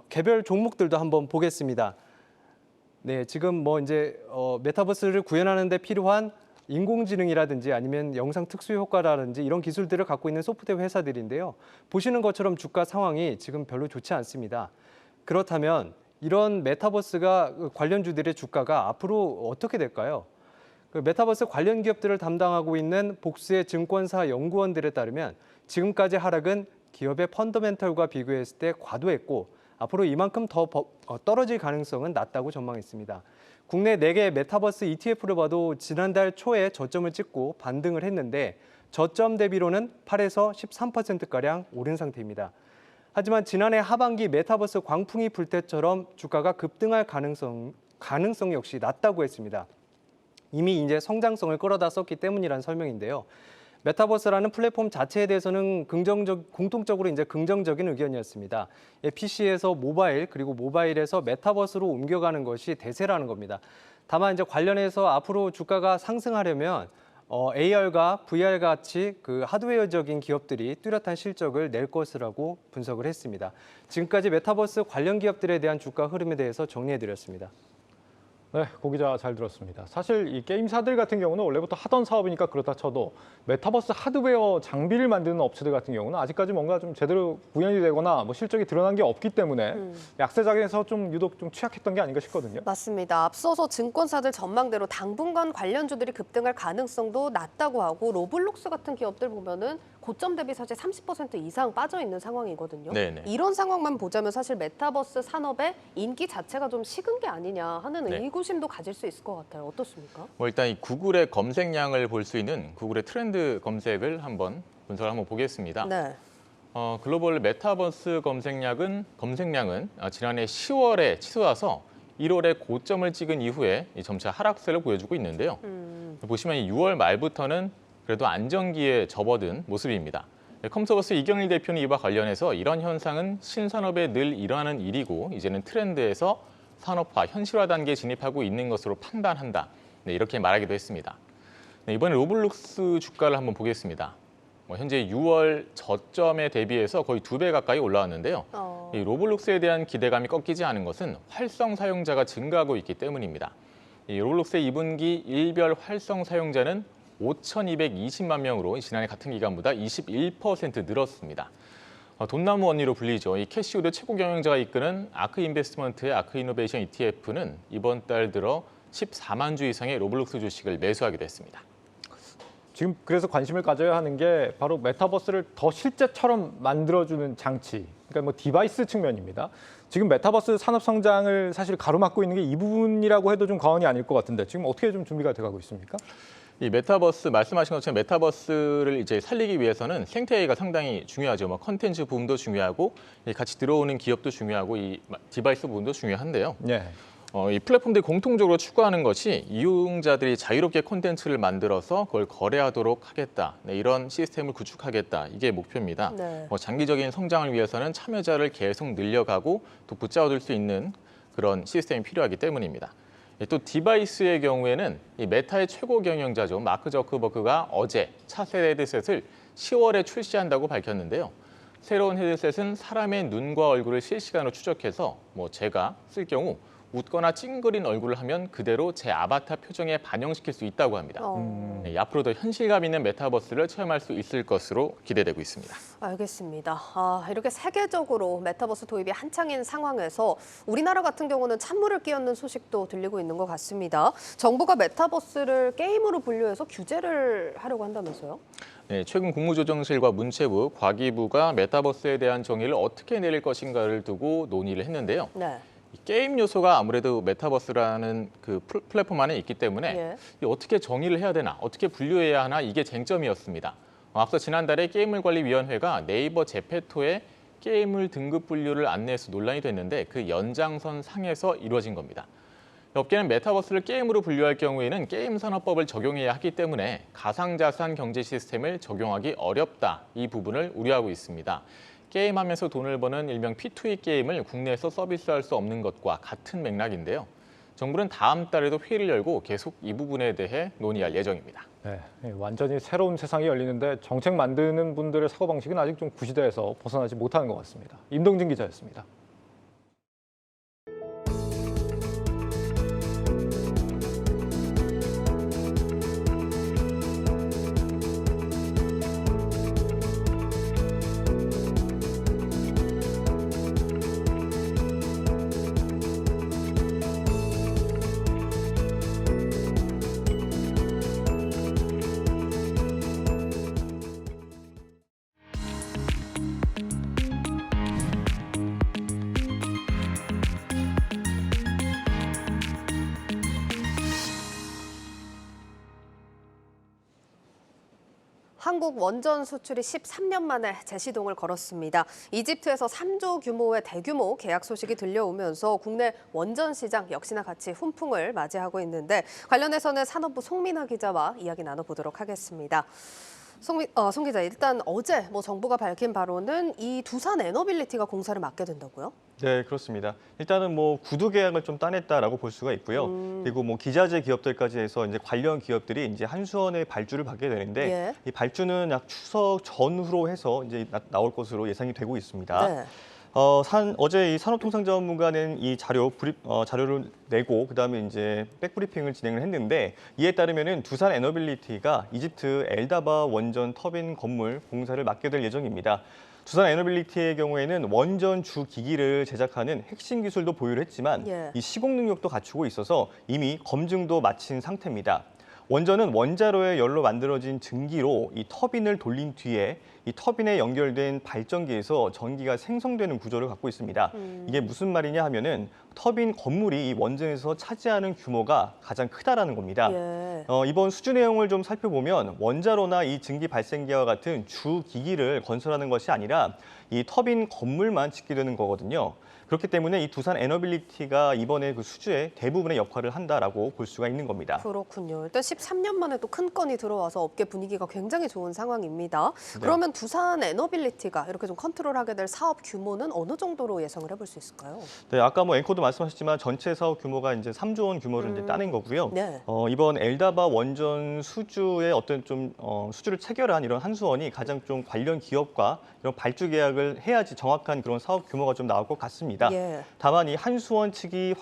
개별 종목들도 한번 보겠습니다. 네, 지금 메타버스를 구현하는 데 필요한 인공지능이라든지 아니면 영상 특수 효과라든지 이런 기술들을 갖고 있는 소프트웨어 회사들인데요. 보시는 것처럼 주가 상황이 지금 별로 좋지 않습니다. 그렇다면 이런 메타버스가 관련주들의 주가가 앞으로 어떻게 될까요? 그 메타버스 관련 기업들을 담당하고 있는 복수의 증권사 연구원들에 따르면 지금까지 하락은 기업의 펀더멘털과 비교했을 때 과도했고 앞으로 이만큼 더 떨어질 가능성은 낮다고 전망했습니다. 국내 4개 메타버스 ETF를 봐도 지난달 초에 저점을 찍고 반등을 했는데 저점 대비로는 8에서 13%가량 오른 상태입니다. 하지만 지난해 하반기 메타버스 광풍이 불 때처럼 주가가 급등할 가능성 역시 낮다고 했습니다. 이미 이제 성장성을 끌어다 썼기 때문이라는 설명인데요. 메타버스라는 플랫폼 자체에 대해서는 공통적으로 이제 긍정적인 의견이었습니다. PC에서 모바일 그리고 모바일에서 메타버스로 옮겨가는 것이 대세라는 겁니다. 다만 이제 관련해서 앞으로 주가가 상승하려면 AR과 VR 같이 그 하드웨어적인 기업들이 뚜렷한 실적을 낼 것이라고 분석을 했습니다. 지금까지 메타버스 관련 기업들에 대한 주가 흐름에 대해서 정리해드렸습니다. 네, 고 기자 잘 들었습니다. 사실 이 게임사들 같은 경우는 원래부터 하던 사업이니까 그렇다 쳐도 메타버스 하드웨어 장비를 만드는 업체들 같은 경우는 아직까지 뭔가 좀 제대로 구현이 되거나 뭐 실적이 드러난 게 없기 때문에 약세장에서 좀 유독 좀 취약했던 게 아닌가 싶거든요. 맞습니다. 앞서서 증권사들 전망대로 당분간 관련주들이 급등할 가능성도 낮다고 하고 로블록스 같은 기업들 보면은 고점 대비 사실 30% 이상 빠져 있는 상황이거든요. 네네. 이런 상황만 보자면 사실 메타버스 산업의 인기 자체가 좀 식은 게 아니냐 하는 네. 의구심도 가질 수 있을 것 같아요. 어떻습니까? 일단 이 구글의 검색량을 볼 수 있는 구글의 트렌드 검색을 한번 분석을 한번 보겠습니다. 네. 글로벌 메타버스 검색량은 지난해 10월에 치솟아서 1월에 고점을 찍은 이후에 점차 하락세를 보여주고 있는데요. 보시면 이 6월 말부터는 그래도 안정기에 접어든 모습입니다. 컴스버스 이경일 대표는 이와 관련해서 이런 현상은 신산업에 늘 일어나는 일이고 이제는 트렌드에서 산업화, 현실화 단계에 진입하고 있는 것으로 판단한다. 네, 이렇게 말하기도 했습니다. 네, 이번에 로블록스 주가를 한번 보겠습니다. 현재 6월 저점에 대비해서 거의 2배 가까이 올라왔는데요. 이 로블록스에 대한 기대감이 꺾이지 않은 것은 활성 사용자가 증가하고 있기 때문입니다. 이 로블록스의 2분기 일별 활성 사용자는 5,220만 명으로 지난해 같은 기간보다 21% 늘었습니다. 돈나무 언니로 불리죠. 이 캐시우드 최고 경영자가 이끄는 아크 인베스트먼트의 아크 이노베이션 ETF는 이번 달 들어 14만 주 이상의 로블록스 주식을 매수하기도 했습니다. 지금 그래서 관심을 가져야 하는 게 바로 메타버스를 더 실제처럼 만들어주는 장치, 그러니까 뭐 디바이스 측면입니다. 지금 메타버스 산업 성장을 사실 가로막고 있는 게 이 부분이라고 해도 좀 과언이 아닐 것 같은데 지금 어떻게 좀 준비가 돼가고 있습니까? 이 메타버스 말씀하신 것처럼 메타버스를 이제 살리기 위해서는 생태계가 상당히 중요하죠. 뭐 컨텐츠 부분도 중요하고 같이 들어오는 기업도 중요하고 이 디바이스 부분도 중요한데요. 네. 이 플랫폼들이 공통적으로 추구하는 것이 이용자들이 자유롭게 콘텐츠를 만들어서 그걸 거래하도록 하겠다. 네, 이런 시스템을 구축하겠다. 이게 목표입니다. 네. 장기적인 성장을 위해서는 참여자를 계속 늘려가고 또 붙잡아둘 수 있는 그런 시스템이 필요하기 때문입니다. 또 디바이스의 경우에는 이 메타의 최고 경영자죠. 마크 저커버그가 어제 차세대 헤드셋을 10월에 출시한다고 밝혔는데요. 새로운 헤드셋은 사람의 눈과 얼굴을 실시간으로 추적해서 제가 쓸 경우 웃거나 찡그린 얼굴을 하면 그대로 제 아바타 표정에 반영시킬 수 있다고 합니다. 앞으로 더 현실감 있는 메타버스를 체험할 수 있을 것으로 기대되고 있습니다. 알겠습니다. 이렇게 세계적으로 메타버스 도입이 한창인 상황에서 우리나라 같은 경우는 찬물을 끼얹는 소식도 들리고 있는 것 같습니다. 정부가 메타버스를 게임으로 분류해서 규제를 하려고 한다면서요? 네, 최근 국무조정실과 문체부, 과기부가 메타버스에 대한 정의를 어떻게 내릴 것인가를 두고 논의를 했는데요. 네. 게임 요소가 아무래도 메타버스라는 그 플랫폼 안에 있기 때문에 어떻게 정의를 해야 되나, 어떻게 분류해야 하나 이게 쟁점이었습니다. 앞서 지난달에 게임물관리위원회가 네이버 제페토에 게임물 등급 분류를 안내해서 논란이 됐는데 그 연장선 상에서 이루어진 겁니다. 업계는 메타버스를 게임으로 분류할 경우에는 게임산업법을 적용해야 하기 때문에 가상자산 경제 시스템을 적용하기 어렵다. 이 부분을 우려하고 있습니다. 게임하면서 돈을 버는 일명 P2E 게임을 국내에서 서비스할 수 없는 것과 같은 맥락인데요. 정부는 다음 달에도 회의를 열고 계속 이 부분에 대해 논의할 예정입니다. 네, 완전히 새로운 세상이 열리는데 정책 만드는 분들의 사고방식은 아직 좀 구시대에서 벗어나지 못하는 것 같습니다. 임동진 기자였습니다. 한국 원전 수출이 13년 만에 재시동을 걸었습니다. 이집트에서 3조 규모의 대규모 계약 소식이 들려오면서 국내 원전 시장 역시나 같이 훈풍을 맞이하고 있는데 관련해서는 산업부 송민아 기자와 이야기 나눠보도록 하겠습니다. 송 기자, 일단 어제 정부가 밝힌 바로는 이 두산 에너빌리티가 공사를 맡게 된다고요? 네, 그렇습니다. 일단은 구두 계약을 좀 따냈다라고 볼 수가 있고요. 그리고 기자재 기업들까지 해서 이제 관련 기업들이 이제 한수원의 발주를 받게 되는데 이 발주는 약 추석 전후로 해서 이제 나올 것으로 예상이 되고 있습니다. 네. 어제 이 산업통상자원부가 낸 이 자료를 내고 그다음에 이제 백브리핑을 진행을 했는데 이에 따르면은 두산 에너빌리티가 이집트 엘다바 원전 터빈 건물 공사를 맡게 될 예정입니다. 두산 에너빌리티의 경우에는 원전 주 기기를 제작하는 핵심 기술도 보유를 했지만 이 시공 능력도 갖추고 있어서 이미 검증도 마친 상태입니다. 원전은 원자로의 열로 만들어진 증기로 이 터빈을 돌린 뒤에 이 터빈에 연결된 발전기에서 전기가 생성되는 구조를 갖고 있습니다. 이게 무슨 말이냐 하면은 터빈 건물이 이 원전에서 차지하는 규모가 가장 크다라는 겁니다. 이번 수주 내용을 좀 살펴보면 원자로나 이 증기 발생기와 같은 주 기기를 건설하는 것이 아니라 이 터빈 건물만 짓게 되는 거거든요. 그렇기 때문에 이 두산 에너빌리티가 이번에 그 수주에 대부분의 역할을 한다라고 볼 수가 있는 겁니다. 그렇군요. 일단 13년 만에 또 큰 건이 들어와서 업계 분위기가 굉장히 좋은 상황입니다. 그러면 두산 에너빌리티가 이렇게 좀 컨트롤하게 될 사업 규모는 어느 정도로 예상을 해볼 수 있을까요? 네, 아까 뭐 앵커도 말씀하셨지만 전체 사업 규모가 이제 3조 원 규모를 이제 따낸 거고요. 네. 이번 엘다바 원전 수주의 어떤 좀 수주를 체결한 이런 한수원이 가장 좀 관련 기업과 이런 발주 계약을 해야지 정확한 그런 사업 규모가 좀 나올 것 같습니다. 예. 다만 이 한수원 측에다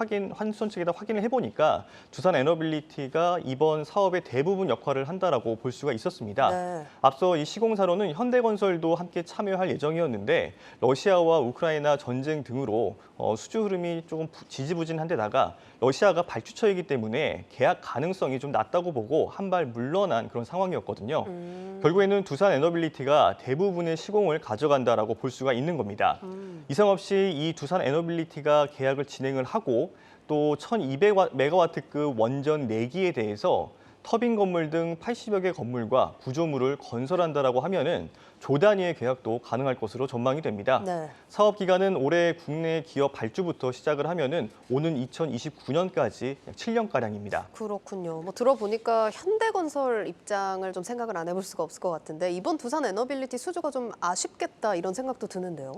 확인을 해보니까 두산 에너빌리티가 이번 사업의 대부분 역할을 한다라고 볼 수가 있었습니다. 네. 앞서 이 시공사로는 현대건설도 함께 참여할 예정이었는데 러시아와 우크라이나 전쟁 등으로 수주 흐름이 조금 지지부진한데다가 러시아가 발주처이기 때문에 계약 가능성이 좀 낮다고 보고 한 발 물러난 그런 상황이었거든요. 결국에는 두산 에너빌리티가 대부분의 시공을 가져간다라고 볼 수가 있는 겁니다. 이상 없이 이 두산 에너빌리티가 계약을 진행을 하고 또 1200메가와트급 원전 4기에 대해서 터빈 건물 등 80여 개 건물과 구조물을 건설한다라고 하면은 조 단위의 계약도 가능할 것으로 전망이 됩니다. 네. 사업 기간은 올해 국내 기업 발주부터 시작을 하면은 오는 2029년까지 약 7년가량입니다. 그렇군요. 뭐 들어보니까 현대건설 입장을 좀 생각을 안 해볼 수가 없을 것 같은데 이번 두산 에너빌리티 수주가 좀 아쉽겠다 이런 생각도 드는데요.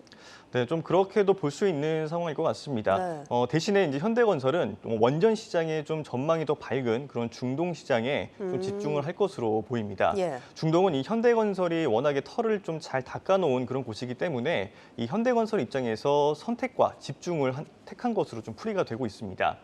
네, 좀 그렇게도 볼 수 있는 상황일 것 같습니다. 네. 대신에 이제 현대건설은 원전 시장에 좀 전망이 더 밝은 그런 중동 시장에 좀 집중을 할 것으로 보입니다. 예. 중동은 이 현대건설이 워낙에 털을 좀 잘 닦아놓은 그런 곳이기 때문에 이 현대건설 입장에서 선택과 집중을 택한 것으로 좀 풀이가 되고 있습니다.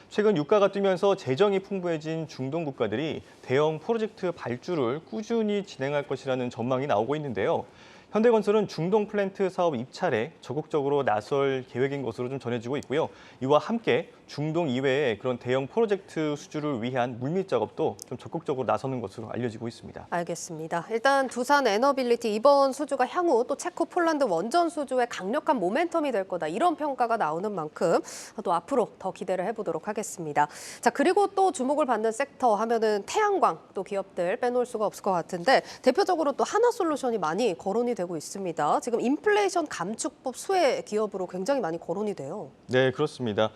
최근 유가가 뛰면서 재정이 풍부해진 중동 국가들이 대형 프로젝트 발주를 꾸준히 진행할 것이라는 전망이 나오고 있는데요. 현대건설은 중동 플랜트 사업 입찰에 적극적으로 나설 계획인 것으로 좀 전해지고 있고요. 이와 함께 중동 이외의 그런 대형 프로젝트 수주를 위한 물밑 작업도 좀 적극적으로 나서는 것으로 알려지고 있습니다. 알겠습니다. 일단 두산 에너빌리티 이번 수주가 향후 또 체코 폴란드 원전 수주의 강력한 모멘텀이 될 거다 이런 평가가 나오는 만큼 또 앞으로 더 기대를 해보도록 하겠습니다. 자, 그리고 또 주목을 받는 섹터 하면은 태양광 또 기업들 빼놓을 수가 없을 것 같은데 대표적으로 또 하나솔루션이 많이 거론이 되고 있습니다. 지금 인플레이션 감축법 수혜 기업으로 굉장히 많이 거론이 돼요. 네, 그렇습니다.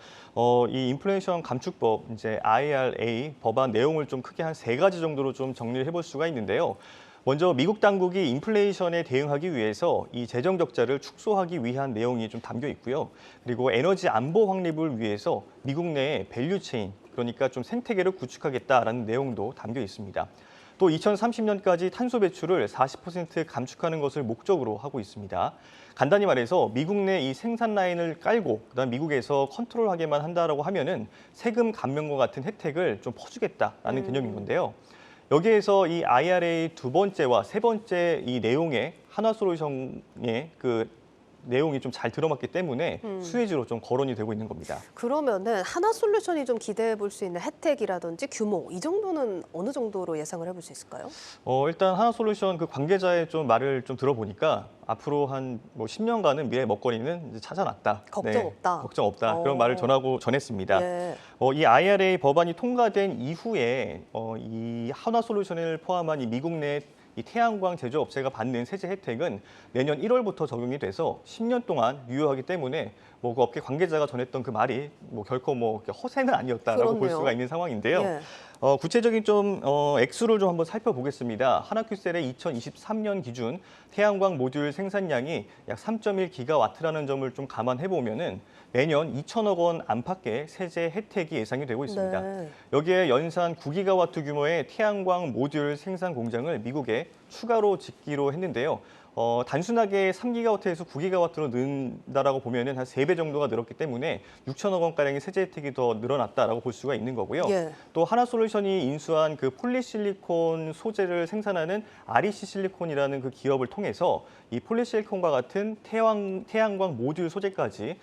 이 인플레이션 감축법, 이제 IRA 법안 내용을 좀 크게 한 3가지 정도로 좀 정리를 해볼 수가 있는데요. 먼저 미국 당국이 인플레이션에 대응하기 위해서 이 재정 적자를 축소하기 위한 내용이 좀 담겨 있고요. 그리고 에너지 안보 확립을 위해서 미국 내에 밸류체인, 그러니까 좀 생태계를 구축하겠다라는 내용도 담겨 있습니다. 또 2030년까지 탄소 배출을 40% 감축하는 것을 목적으로 하고 있습니다. 간단히 말해서 미국 내 이 생산 라인을 깔고 그다음 미국에서 컨트롤하게만 한다라고 하면은 세금 감면과 같은 혜택을 좀 퍼주겠다라는 개념인 건데요. 여기에서 이 IRA 2번째와 3번째 이 내용에 하나솔루션의 그 내용이 좀 잘 들어맞기 때문에 수혜지로 좀 거론이 되고 있는 겁니다. 그러면은 하나솔루션이 좀 기대해 볼 수 있는 혜택이라든지 규모 이 정도는 어느 정도로 예상을 해볼 수 있을까요? 일단 하나솔루션 그 관계자의 좀 말을 좀 들어보니까 앞으로 한 뭐 10년간은 미래 먹거리는 이제 찾아놨다. 걱정 없다. 걱정 없다. 그런 말을 전했습니다. 예. 이 IRA 법안이 통과된 이후에 이 하나솔루션을 포함한 이 미국 내 이 태양광 제조업체가 받는 세제 혜택은 내년 1월부터 적용이 돼서 10년 동안 유효하기 때문에 뭐 그 업계 관계자가 전했던 그 말이 뭐 결코 뭐 허세는 아니었다라고 볼 그렇네요. 수가 있는 상황인데요. 예. 구체적인 좀 액수를 좀 한번 살펴보겠습니다. 하나큐셀의 2023년 기준 태양광 모듈 생산량이 약 3.1기가와트라는 점을 좀 감안해 보면은 매년 2천억 원 안팎의 세제 혜택이 예상이 되고 있습니다. 네. 여기에 연산 9기가와트 규모의 태양광 모듈 생산 공장을 미국에 추가로 짓기로 했는데요. 단순하게 3기가와트에서 9기가와트로 는다라고 보면은 한 3배 정도가 늘었기 때문에 6천억 원가량의 세제 혜택이 더 늘어났다라고 볼 수가 있는 거고요. 예. 또 하나솔루션이 인수한 그 폴리실리콘 소재를 생산하는 REC 실리콘이라는 그 기업을 통해서 이 폴리실리콘과 같은 태양광 모듈 소재까지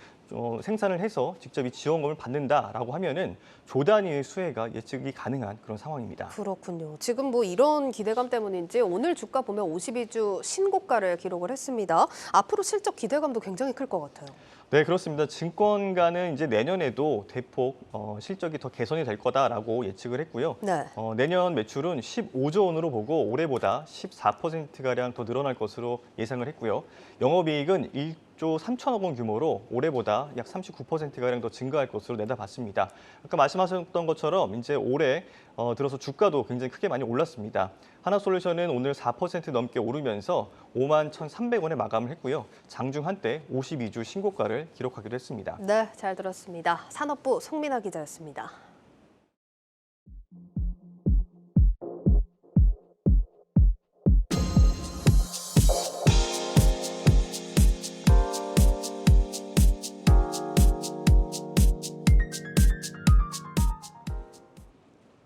생산을 해서 직접 이 지원금을 받는다라고 하면은 조 단위의 수혜가 예측이 가능한 그런 상황입니다. 그렇군요. 지금 뭐 이런 기대감 때문인지 오늘 주가 보면 52주 신고가를 기록을 했습니다. 앞으로 실적 기대감도 굉장히 클 것 같아요. 네, 그렇습니다. 증권가는 이제 내년에도 대폭 실적이 더 개선이 될 거다라고 예측을 했고요. 네. 내년 매출은 15조 원으로 보고 올해보다 14%가량 더 늘어날 것으로 예상을 했고요. 영업이익은 1조 3천억 원 규모로 올해보다 약 39%가량 더 증가할 것으로 내다봤습니다. 아까 말씀하셨던 것처럼 이제 올해 들어서 주가도 굉장히 크게 많이 올랐습니다. 하나솔루션은 오늘 4% 넘게 오르면서 5만 1,300원에 마감을 했고요. 장중 한때 52주 신고가를 기록하기도 했습니다. 네, 잘 들었습니다. 산업부 송민아 기자였습니다.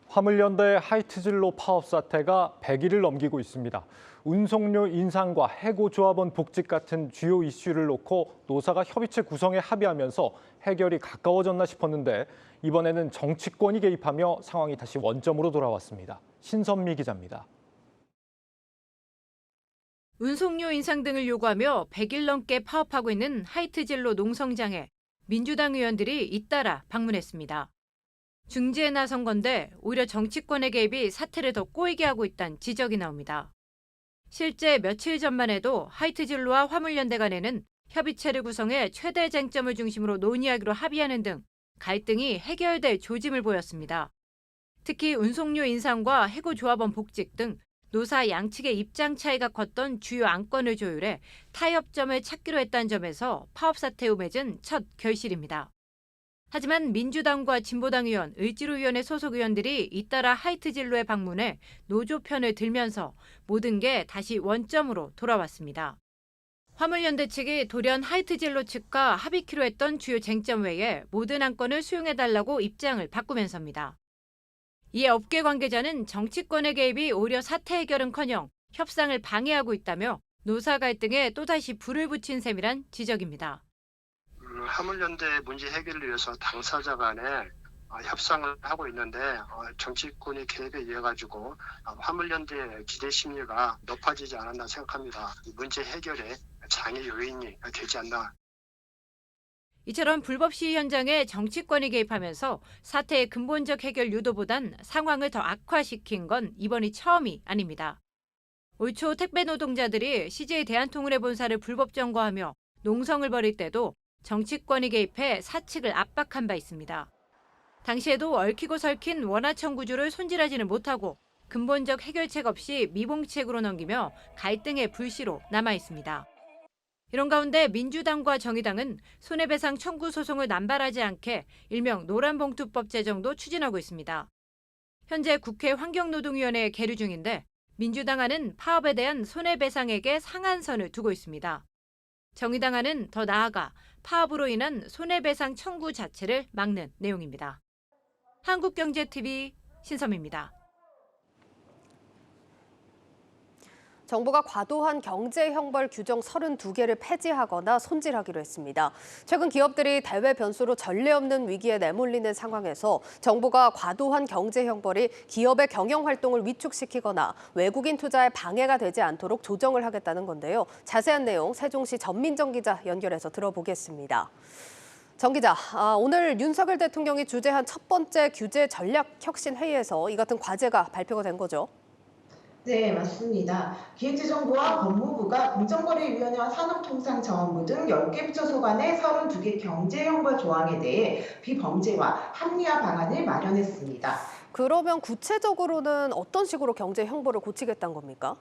화물연대 하이트진로 파업 사태가 100일을 넘기고 있습니다. 운송료 인상과 해고조합원 복직 같은 주요 이슈를 놓고 노사가 협의체 구성에 합의하면서 해결이 가까워졌나 싶었는데 이번에는 정치권이 개입하며 상황이 다시 원점으로 돌아왔습니다. 신선미 기자입니다. 운송료 인상 등을 요구하며 100일 넘게 파업하고 있는 하이트진로 농성장에 민주당 의원들이 잇따라 방문했습니다. 중지에 나선 건데 오히려 정치권의 개입이 사태를 더 꼬이게 하고 있다는 지적이 나옵니다. 실제 며칠 전만 해도 하이트진로와 화물연대 간에는 협의체를 구성해 최대 쟁점을 중심으로 논의하기로 합의하는 등 갈등이 해결될 조짐을 보였습니다. 특히 운송료 인상과 해고조합원 복직 등 노사 양측의 입장 차이가 컸던 주요 안건을 조율해 타협점을 찾기로 했다는 점에서 파업 사태 후 맺은 첫 결실입니다. 하지만 민주당과 진보당 의원, 을지로위원회 소속 의원들이 잇따라 하이트진로에 방문해 노조 편을 들면서 모든 게 다시 원점으로 돌아왔습니다. 화물연대 측이 돌연 하이트진로 측과 합의키로 했던 주요 쟁점 외에 모든 안건을 수용해달라고 입장을 바꾸면서입니다. 이에 업계 관계자는 정치권의 개입이 오히려 사태 해결은커녕 협상을 방해하고 있다며 노사 갈등에 또다시 불을 붙인 셈이란 지적입니다. 화물연대 문제 해결을 위해서 당사자 간에 협상을 하고 있는데 정치권의 개입에 의해 가지고 화물연대의 기대 심리가 높아지지 않았나 생각합니다. 이 문제 해결에 장애 요인이 되지 않나. 이처럼 불법 시위 현장에 정치권이 개입하면서 사태의 근본적 해결 유도보단 상황을 더 악화시킨 건 이번이 처음이 아닙니다. 올 초 택배 노동자들이 CJ 대한통운의 본사를 불법 점거하며 농성을 벌일 때도 정치권이 개입해 사측을 압박한 바 있습니다. 당시에도 얽히고 설킨 원하청 구조를 손질하지는 못하고 근본적 해결책 없이 미봉책으로 넘기며 갈등의 불씨로 남아 있습니다. 이런 가운데 민주당과 정의당은 손해배상 청구 소송을 남발하지 않게 일명 노란봉투법 제정도 추진하고 있습니다. 현재 국회 환경노동위원회에 계류 중인데 민주당안은 파업에 대한 손해배상액의 상한선을 두고 있습니다. 정의당안은 더 나아가 파업으로 인한 손해배상 청구 자체를 막는 내용입니다. 한국경제TV 신섬입니다. 정부가 과도한 경제 형벌 규정 32개를 폐지하거나 손질하기로 했습니다. 최근 기업들이 대외 변수로 전례 없는 위기에 내몰리는 상황에서 정부가 과도한 경제 형벌이 기업의 경영 활동을 위축시키거나 외국인 투자에 방해가 되지 않도록 조정을 하겠다는 건데요. 자세한 내용 세종시 전민정 기자 연결해서 들어보겠습니다. 정 기자, 오늘 윤석열 대통령이 주재한 첫 번째 규제 전략 혁신 회의에서 이 같은 과제가 발표가 된 거죠. 네, 맞습니다. 기획재정부와 법무부가 공정거래위원회와 산업통상자원부 등 10개 부처소 간의 32개 경제형벌 조항에 대해 비범죄화, 합리화 방안을 마련했습니다. 그러면 구체적으로는 어떤 식으로 경제형벌을 고치겠다는 겁니까?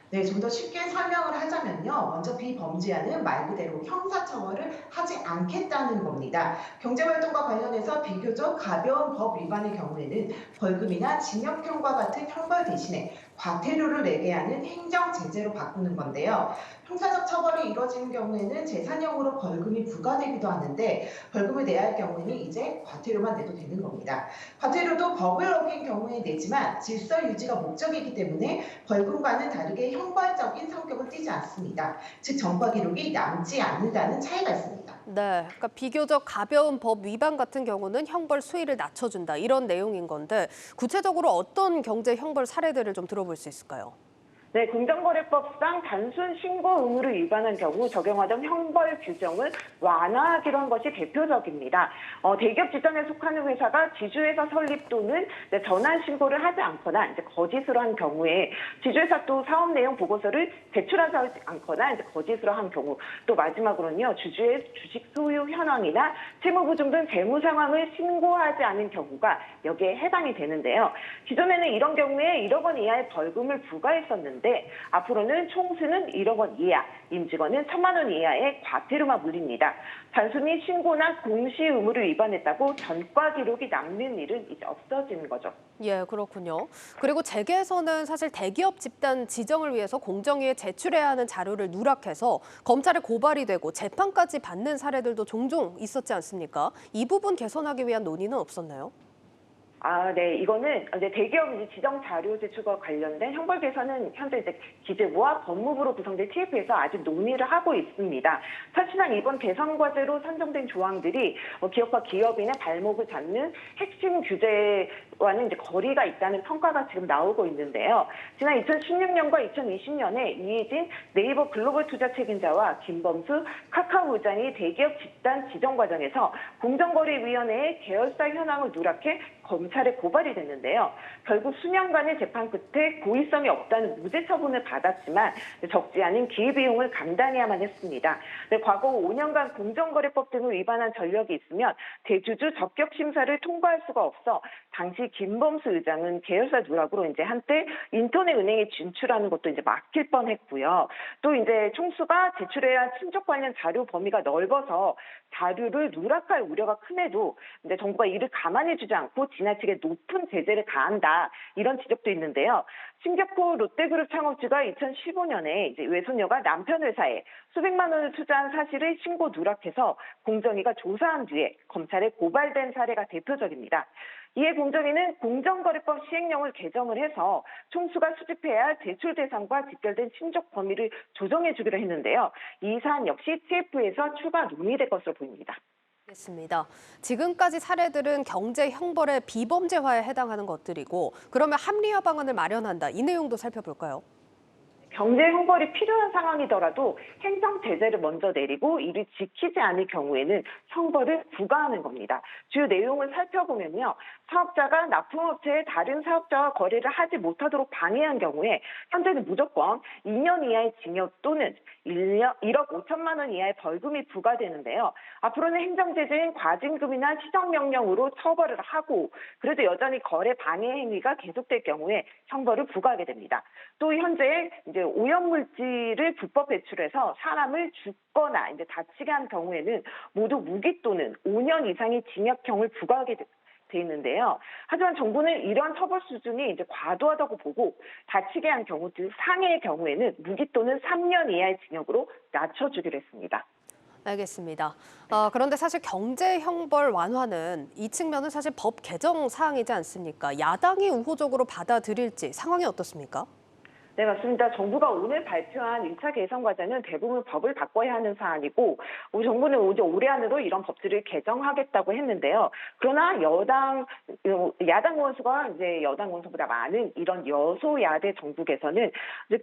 네, 좀 더 쉽게 설명을 하자면요. 먼저 비범죄화는 말 그대로 형사처벌을 하지 않겠다는 겁니다. 경제활동과 관련해서 비교적 가벼운 법 위반의 경우에는 벌금이나 징역형과 같은 형벌 대신에 과태료를 내게 하는 행정제재로 바꾸는 건데요. 형사적 처벌이 이뤄지는 경우에는 재산형으로 벌금이 부과되기도 하는데 벌금을 내야 할 경우에는 이제 과태료만 내도 되는 겁니다. 과태료도 법을 어긴 경우에 내지만 질서 유지가 목적이기 때문에 벌금과는 다르게 형벌적인 성격을 띠지 않습니다. 즉 전과 기록이 남지 않는다는 차이가 있습니다. 네, 그러니까 비교적 가벼운 법 위반 같은 경우는 형벌 수위를 낮춰준다 이런 내용인 건데 구체적으로 어떤 경제 형벌 사례들을 좀 들어볼 수 있을까요? 네, 공정거래법상 단순 신고 의무를 위반한 경우 적용하던 형벌 규정을 완화하기로 한 것이 대표적입니다. 대기업 지정에 속하는 회사가 지주회사 설립 또는 전환 신고를 하지 않거나 거짓으로 한 경우에 지주회사 또 사업 내용 보고서를 제출하지 않거나 거짓으로 한 경우, 또 마지막으로는요, 주주의 주식 소유 현황이나 채무부정 등 재무 상황을 신고하지 않은 경우가 여기에 해당이 되는데요. 기존에는 이런 경우에 1억 원 이하의 벌금을 부과했었는데 앞으로는 총수는 1억 원 이하, 임직원은 1,000만 원 이하의 과태료만 물립니다. 단순히 신고나 공시 의무를 위반했다고 전과 기록이 남는 일은 이제 없어지는 거죠. 예, 그렇군요. 그리고 재계에서는 사실 대기업 집단 지정을 위해서 공정위에 제출해야 하는 자료를 누락해서 검찰에 고발이 되고 재판까지 받는 사례들도 종종 있었지 않습니까? 이 부분 개선하기 위한 논의는 없었나요? 네, 이거는 대기업 지정 자료 제출과 관련된 형벌 개선은 현재 기재부와 법무부로 구성된 TF에서 아직 논의를 하고 있습니다. 사실상 이번 개선 과제로 선정된 조항들이 기업과 기업인의 발목을 잡는 핵심 규제와는 거리가 있다는 평가가 지금 나오고 있는데요. 지난 2016년과 2020년에 이혜진 네이버 글로벌 투자 책임자와 김범수 카카오 의장이 대기업 집단 지정 과정에서 공정거래위원회의 계열사 현황을 누락해 검찰에 고발이 됐는데요. 결국 수년간의 재판 끝에 고의성이 없다는 무죄 처분을 받았지만 적지 않은 기회비용을 감당해야만 했습니다. 과거 5년간 공정거래법 등을 위반한 전력이 있으면 대주주 적격 심사를 통과할 수가 없어 당시 김범수 의장은 계열사 누락으로 한때 인터넷 은행에 진출하는 것도 막힐 뻔했고요. 또 총수가 제출해야 할 친족 관련 자료 범위가 넓어서 자료를 누락할 우려가 큼에도 정부가 이를 가만히 두지 않고 지나치게 높은 제재를 가한다, 이런 지적도 있는데요. 신격호 롯데그룹 창업주가 2015년에 외손녀가 남편 회사에 수백만 원을 투자한 사실을 신고 누락해서 공정위가 조사한 뒤에 검찰에 고발된 사례가 대표적입니다. 이에 공정위는 공정거래법 시행령을 개정을 해서 총수가 수집해야 할 제출 대상과 직결된 친족 범위를 조정해 주기로 했는데요. 이 사안 역시 TF에서 추가 논의될 것으로 보입니다. 알겠습니다. 지금까지 사례들은 경제 형벌의 비범죄화에 해당하는 것들이고, 그러면 합리화 방안을 마련한다, 이 내용도 살펴볼까요? 경제 형벌이 필요한 상황이더라도 행정 제재를 먼저 내리고 이를 지키지 않을 경우에는 형벌을 부과하는 겁니다. 주요 내용을 살펴보면요. 사업자가 납품업체의 다른 사업자와 거래를 하지 못하도록 방해한 경우에 현재는 무조건 2년 이하의 징역 또는 1억 5천만 원 이하의 벌금이 부과되는데요. 앞으로는 행정제재인 과징금이나 시정명령으로 처벌을 하고, 그래도 여전히 거래 방해 행위가 계속될 경우에 형벌을 부과하게 됩니다. 또 현재 오염물질을 불법 배출해서 사람을 죽거나 다치게 한 경우에는 모두 무기 또는 5년 이상의 징역형을 부과하게 돼 있는데요. 하지만 정부는 이런 처벌 수준이 과도하다고 보고 다치게 한 경우, 즉 상해의 경우에는 무기 또는 3년 이하의 징역으로 낮춰주기로 했습니다. 알겠습니다. 그런데 사실 경제 형벌 완화는 이 측면은 사실 법 개정 사항이지 않습니까? 야당이 우호적으로 받아들일지 상황이 어떻습니까? 네, 맞습니다. 정부가 오늘 발표한 1차 개선 과제는 대부분 법을 바꿔야 하는 사안이고, 우리 정부는 올해 안으로 이런 법들을 개정하겠다고 했는데요. 그러나 야당 의원 수가 여당 의원 수보다 많은 이런 여소야대 정국에서는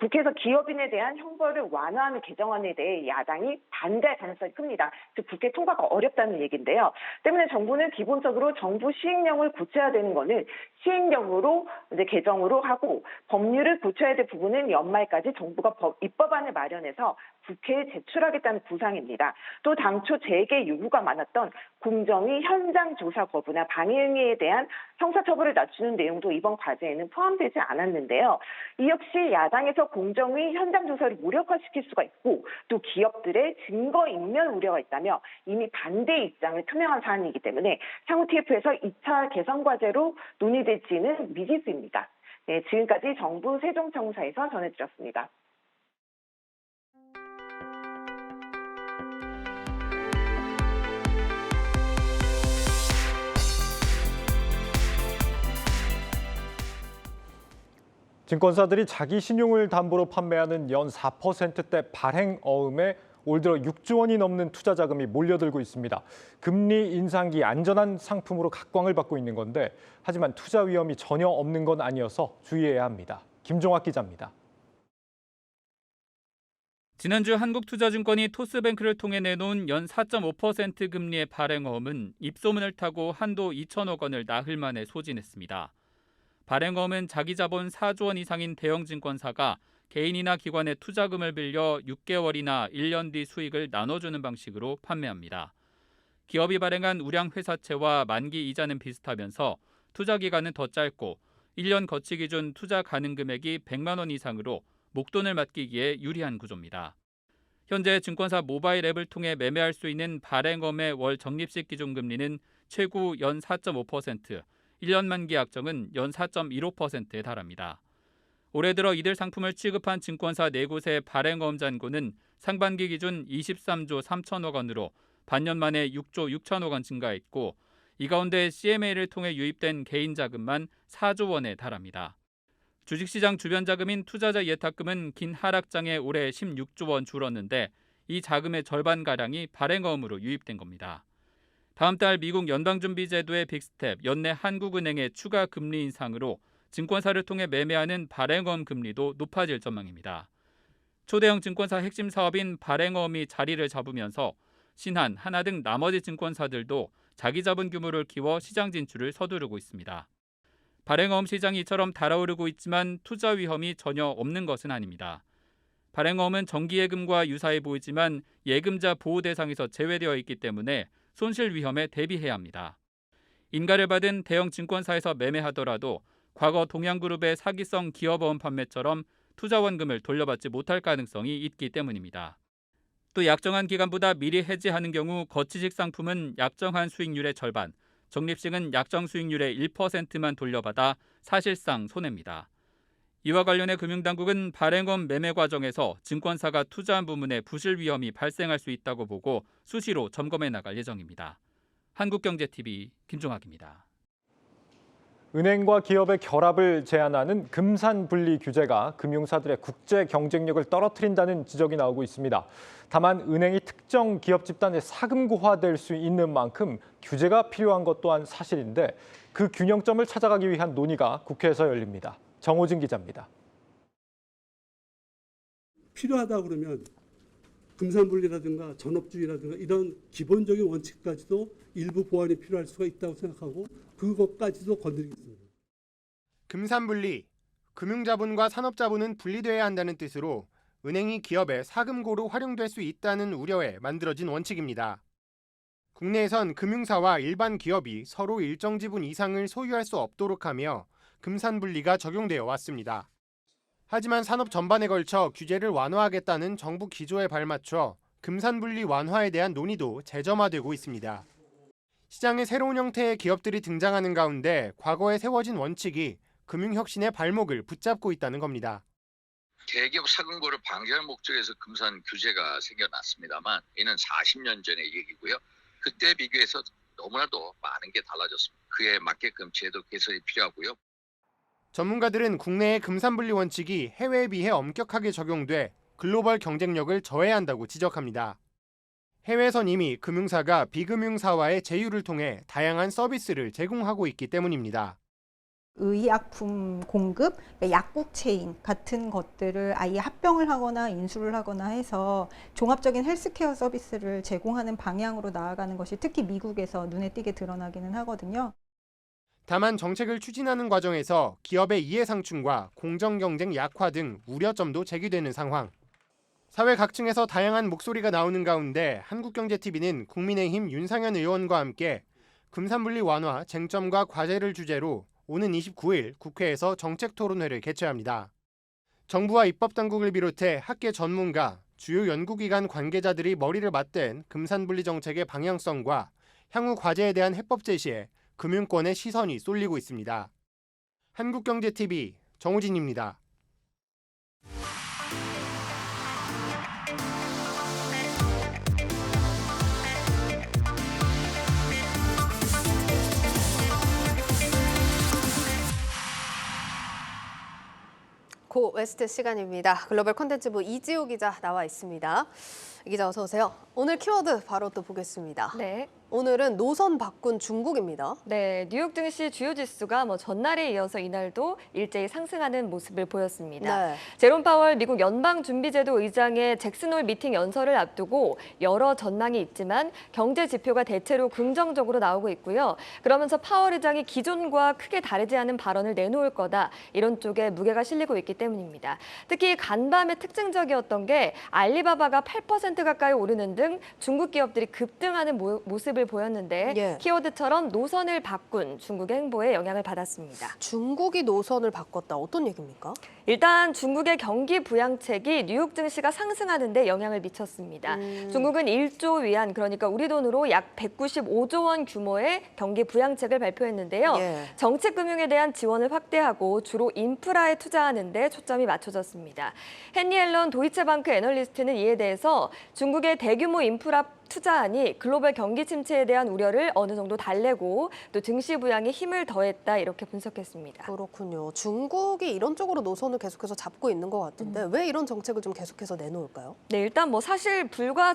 국회에서 기업인에 대한 형벌을 완화하는 개정안에 대해 야당이 반대할 가능성이 큽니다. 즉 국회 통과가 어렵다는 얘기인데요. 때문에 정부는 기본적으로 정부 시행령을 고쳐야 되는 거는 시행령으로 개정으로 하고, 법률을 고쳐야 될 부분은 연말까지 정부가 입법안을 마련해서 국회에 제출하겠다는 구상입니다. 또 당초 재개 요구가 많았던 공정위 현장 조사 거부나 방해 행위에 대한 형사처벌을 낮추는 내용도 이번 과제에는 포함되지 않았는데요. 이 역시 야당에서 공정위 현장 조사를 무력화시킬 수가 있고, 또 기업들의 증거 인멸 우려가 있다며 이미 반대 입장을 투명한 사안이기 때문에 향후 TF에서 2차 개선 과제로 논의될지는 미지수입니다. 네, 지금까지 정부 세종청사에서 전해드렸습니다. 증권사들이 자기 신용을 담보로 판매하는 연 4%대 발행 어음에 올 들어 6조 원이 넘는 투자 자금이 몰려들고 있습니다. 금리 인상기 안전한 상품으로 각광을 받고 있는 건데, 하지만 투자 위험이 전혀 없는 건 아니어서 주의해야 합니다. 김종학 기자입니다. 지난주 한국투자증권이 토스뱅크를 통해 내놓은 연 4.5% 금리의 발행어음은 입소문을 타고 한도 2천억 원을 나흘 만에 소진했습니다. 발행어음은 자기 자본 4조 원 이상인 대형 증권사가 개인이나 기관의 투자금을 빌려 6개월이나 1년 뒤 수익을 나눠주는 방식으로 판매합니다. 기업이 발행한 우량 회사채와 만기 이자는 비슷하면서 투자 기간은 더 짧고 1년 거치 기준 투자 가능 금액이 100만 원 이상으로 목돈을 맡기기에 유리한 구조입니다. 현재 증권사 모바일 앱을 통해 매매할 수 있는 발행어음의 월 적립식 기준금리는 최고 연 4.5%, 1년 만기 약정은 연 4.15%에 달합니다. 올해 들어 이들 상품을 취급한 증권사 4곳의 발행어음 잔고는 상반기 기준 23조 3천억 원으로 반년 만에 6조 6천억 원 증가했고 이 가운데 CMA를 통해 유입된 개인 자금만 4조 원에 달합니다. 주식시장 주변 자금인 투자자 예탁금은 긴 하락장에 올해 16조 원 줄었는데 이 자금의 절반가량이 발행어음으로 유입된 겁니다. 다음 달 미국 연방준비제도의 빅스텝 연내 한국은행의 추가 금리 인상으로 증권사를 통해 매매하는 발행어음 금리도 높아질 전망입니다. 초대형 증권사 핵심 사업인 발행어음이 자리를 잡으면서 신한, 하나 등 나머지 증권사들도 자기 자본 규모를 키워 시장 진출을 서두르고 있습니다. 발행어음 시장이 이처럼 달아오르고 있지만 투자 위험이 전혀 없는 것은 아닙니다. 발행어음은 정기예금과 유사해 보이지만 예금자 보호 대상에서 제외되어 있기 때문에 손실 위험에 대비해야 합니다. 인가를 받은 대형 증권사에서 매매하더라도 과거 동양그룹의 사기성 기업어음 판매처럼 투자원금을 돌려받지 못할 가능성이 있기 때문입니다. 또 약정한 기간보다 미리 해지하는 경우 거치식 상품은 약정한 수익률의 절반, 적립식은 약정 수익률의 1%만 돌려받아 사실상 손해입니다. 이와 관련해 금융당국은 발행어음 매매 과정에서 증권사가 투자한 부문에 부실 위험이 발생할 수 있다고 보고 수시로 점검해 나갈 예정입니다. 한국경제TV 김종학입니다. 은행과 기업의 결합을 제한하는 금산분리 규제가 금융사들의 국제 경쟁력을 떨어뜨린다는 지적이 나오고 있습니다. 다만 은행이 특정 기업 집단에 사금고화될 수 있는 만큼 규제가 필요한 것 또한 사실인데 그 균형점을 찾아가기 위한 논의가 국회에서 열립니다. 정호진 기자입니다. 필요하다 그러면 금산분리라든가 전업주의라든가 이런 기본적인 원칙까지도 일부 보완이 필요할 수가 있다고 생각하고 그것까지도 건드리겠습니다. 금산분리, 금융자본과 산업자본은 분리돼야 한다는 뜻으로 은행이 기업의 사금고로 활용될 수 있다는 우려에 만들어진 원칙입니다. 국내에선 금융사와 일반 기업이 서로 일정 지분 이상을 소유할 수 없도록 하며 금산분리가 적용되어 왔습니다. 하지만 산업 전반에 걸쳐 규제를 완화하겠다는 정부 기조에 발맞춰 금산분리 완화에 대한 논의도 재점화되고 있습니다. 시장에 새로운 형태의 기업들이 등장하는 가운데 과거에 세워진 원칙이 금융혁신의 발목을 붙잡고 있다는 겁니다. 대기업 사금고를 방지할 목적에서 금산 규제가 생겨났습니다만 이는 40년 전의 얘기고요. 그때 비교해서 너무나도 많은 게 달라졌습니다. 그에 맞게끔 제도 개선이 필요하고요. 전문가들은 국내의 금산분리 원칙이 해외에 비해 엄격하게 적용돼 글로벌 경쟁력을 저해한다고 지적합니다. 해외에선 이미 금융사가 비금융사와의 제휴를 통해 다양한 서비스를 제공하고 있기 때문입니다. 의약품 공급, 약국 체인 같은 것들을 아예 합병을 하거나 인수를 하거나 해서 종합적인 헬스케어 서비스를 제공하는 방향으로 나아가는 것이 특히 미국에서 눈에 띄게 드러나기는 하거든요. 다만 정책을 추진하는 과정에서 기업의 이해상충과 공정경쟁 약화 등 우려점도 제기되는 상황. 사회 각층에서 다양한 목소리가 나오는 가운데 한국경제TV는 국민의힘 윤상현 의원과 함께 금산분리 완화 쟁점과 과제를 주제로 오는 29일 국회에서 정책토론회를 개최합니다. 정부와 입법당국을 비롯해 학계 전문가, 주요 연구기관 관계자들이 머리를 맞댄 금산분리 정책의 방향성과 향후 과제에 대한 해법 제시에 금융권의 시선이 쏠리고 있습니다. 한국경제TV 정우진입니다. 고 웨스트 시간입니다. 글로벌 콘텐츠부 이지호 기자 나와 있습니다. 이 기자 어서 오세요. 오늘 키워드 바로 또 보겠습니다. 네. 오늘은 노선 바꾼 중국입니다. 네, 뉴욕 증시 주요 지수가 전날에 이어서 이날도 일제히 상승하는 모습을 보였습니다. 네. 제롬 파월 미국 연방준비제도 의장의 잭슨홀 미팅 연설을 앞두고 여러 전망이 있지만 경제 지표가 대체로 긍정적으로 나오고 있고요. 그러면서 파월 의장이 기존과 크게 다르지 않은 발언을 내놓을 거다, 이런 쪽에 무게가 실리고 있기 때문입니다. 특히 간밤에 특징적이었던 게 알리바바가 8% 가까이 오르는 등 중국 기업들이 급등하는 모습을 보였는데 예. 키워드처럼 노선을 바꾼 중국의 행보에 영향을 받았습니다. 중국이 노선을 바꿨다. 어떤 얘기입니까? 일단 중국의 경기 부양책이 뉴욕 증시가 상승하는 데 영향을 미쳤습니다. 중국은 1조 위안, 그러니까 우리 돈으로 약 195조 원 규모의 경기 부양책을 발표했는데요. 예. 정책 금융에 대한 지원을 확대하고 주로 인프라에 투자하는 데 초점이 맞춰졌습니다. 헨리 앨런 도이체방크 애널리스트는 이에 대해서 중국의 대규모 인프라 투자안이 글로벌 경기 침체에 대한 우려를 어느 정도 달래고 또 증시 부양에 힘을 더했다, 이렇게 분석했습니다. 그렇군요. 중국이 이런 쪽으로 노선을 계속해서 잡고 있는 것 같은데 왜 이런 정책을 좀 계속해서 내놓을까요? 네, 일단 사실 불과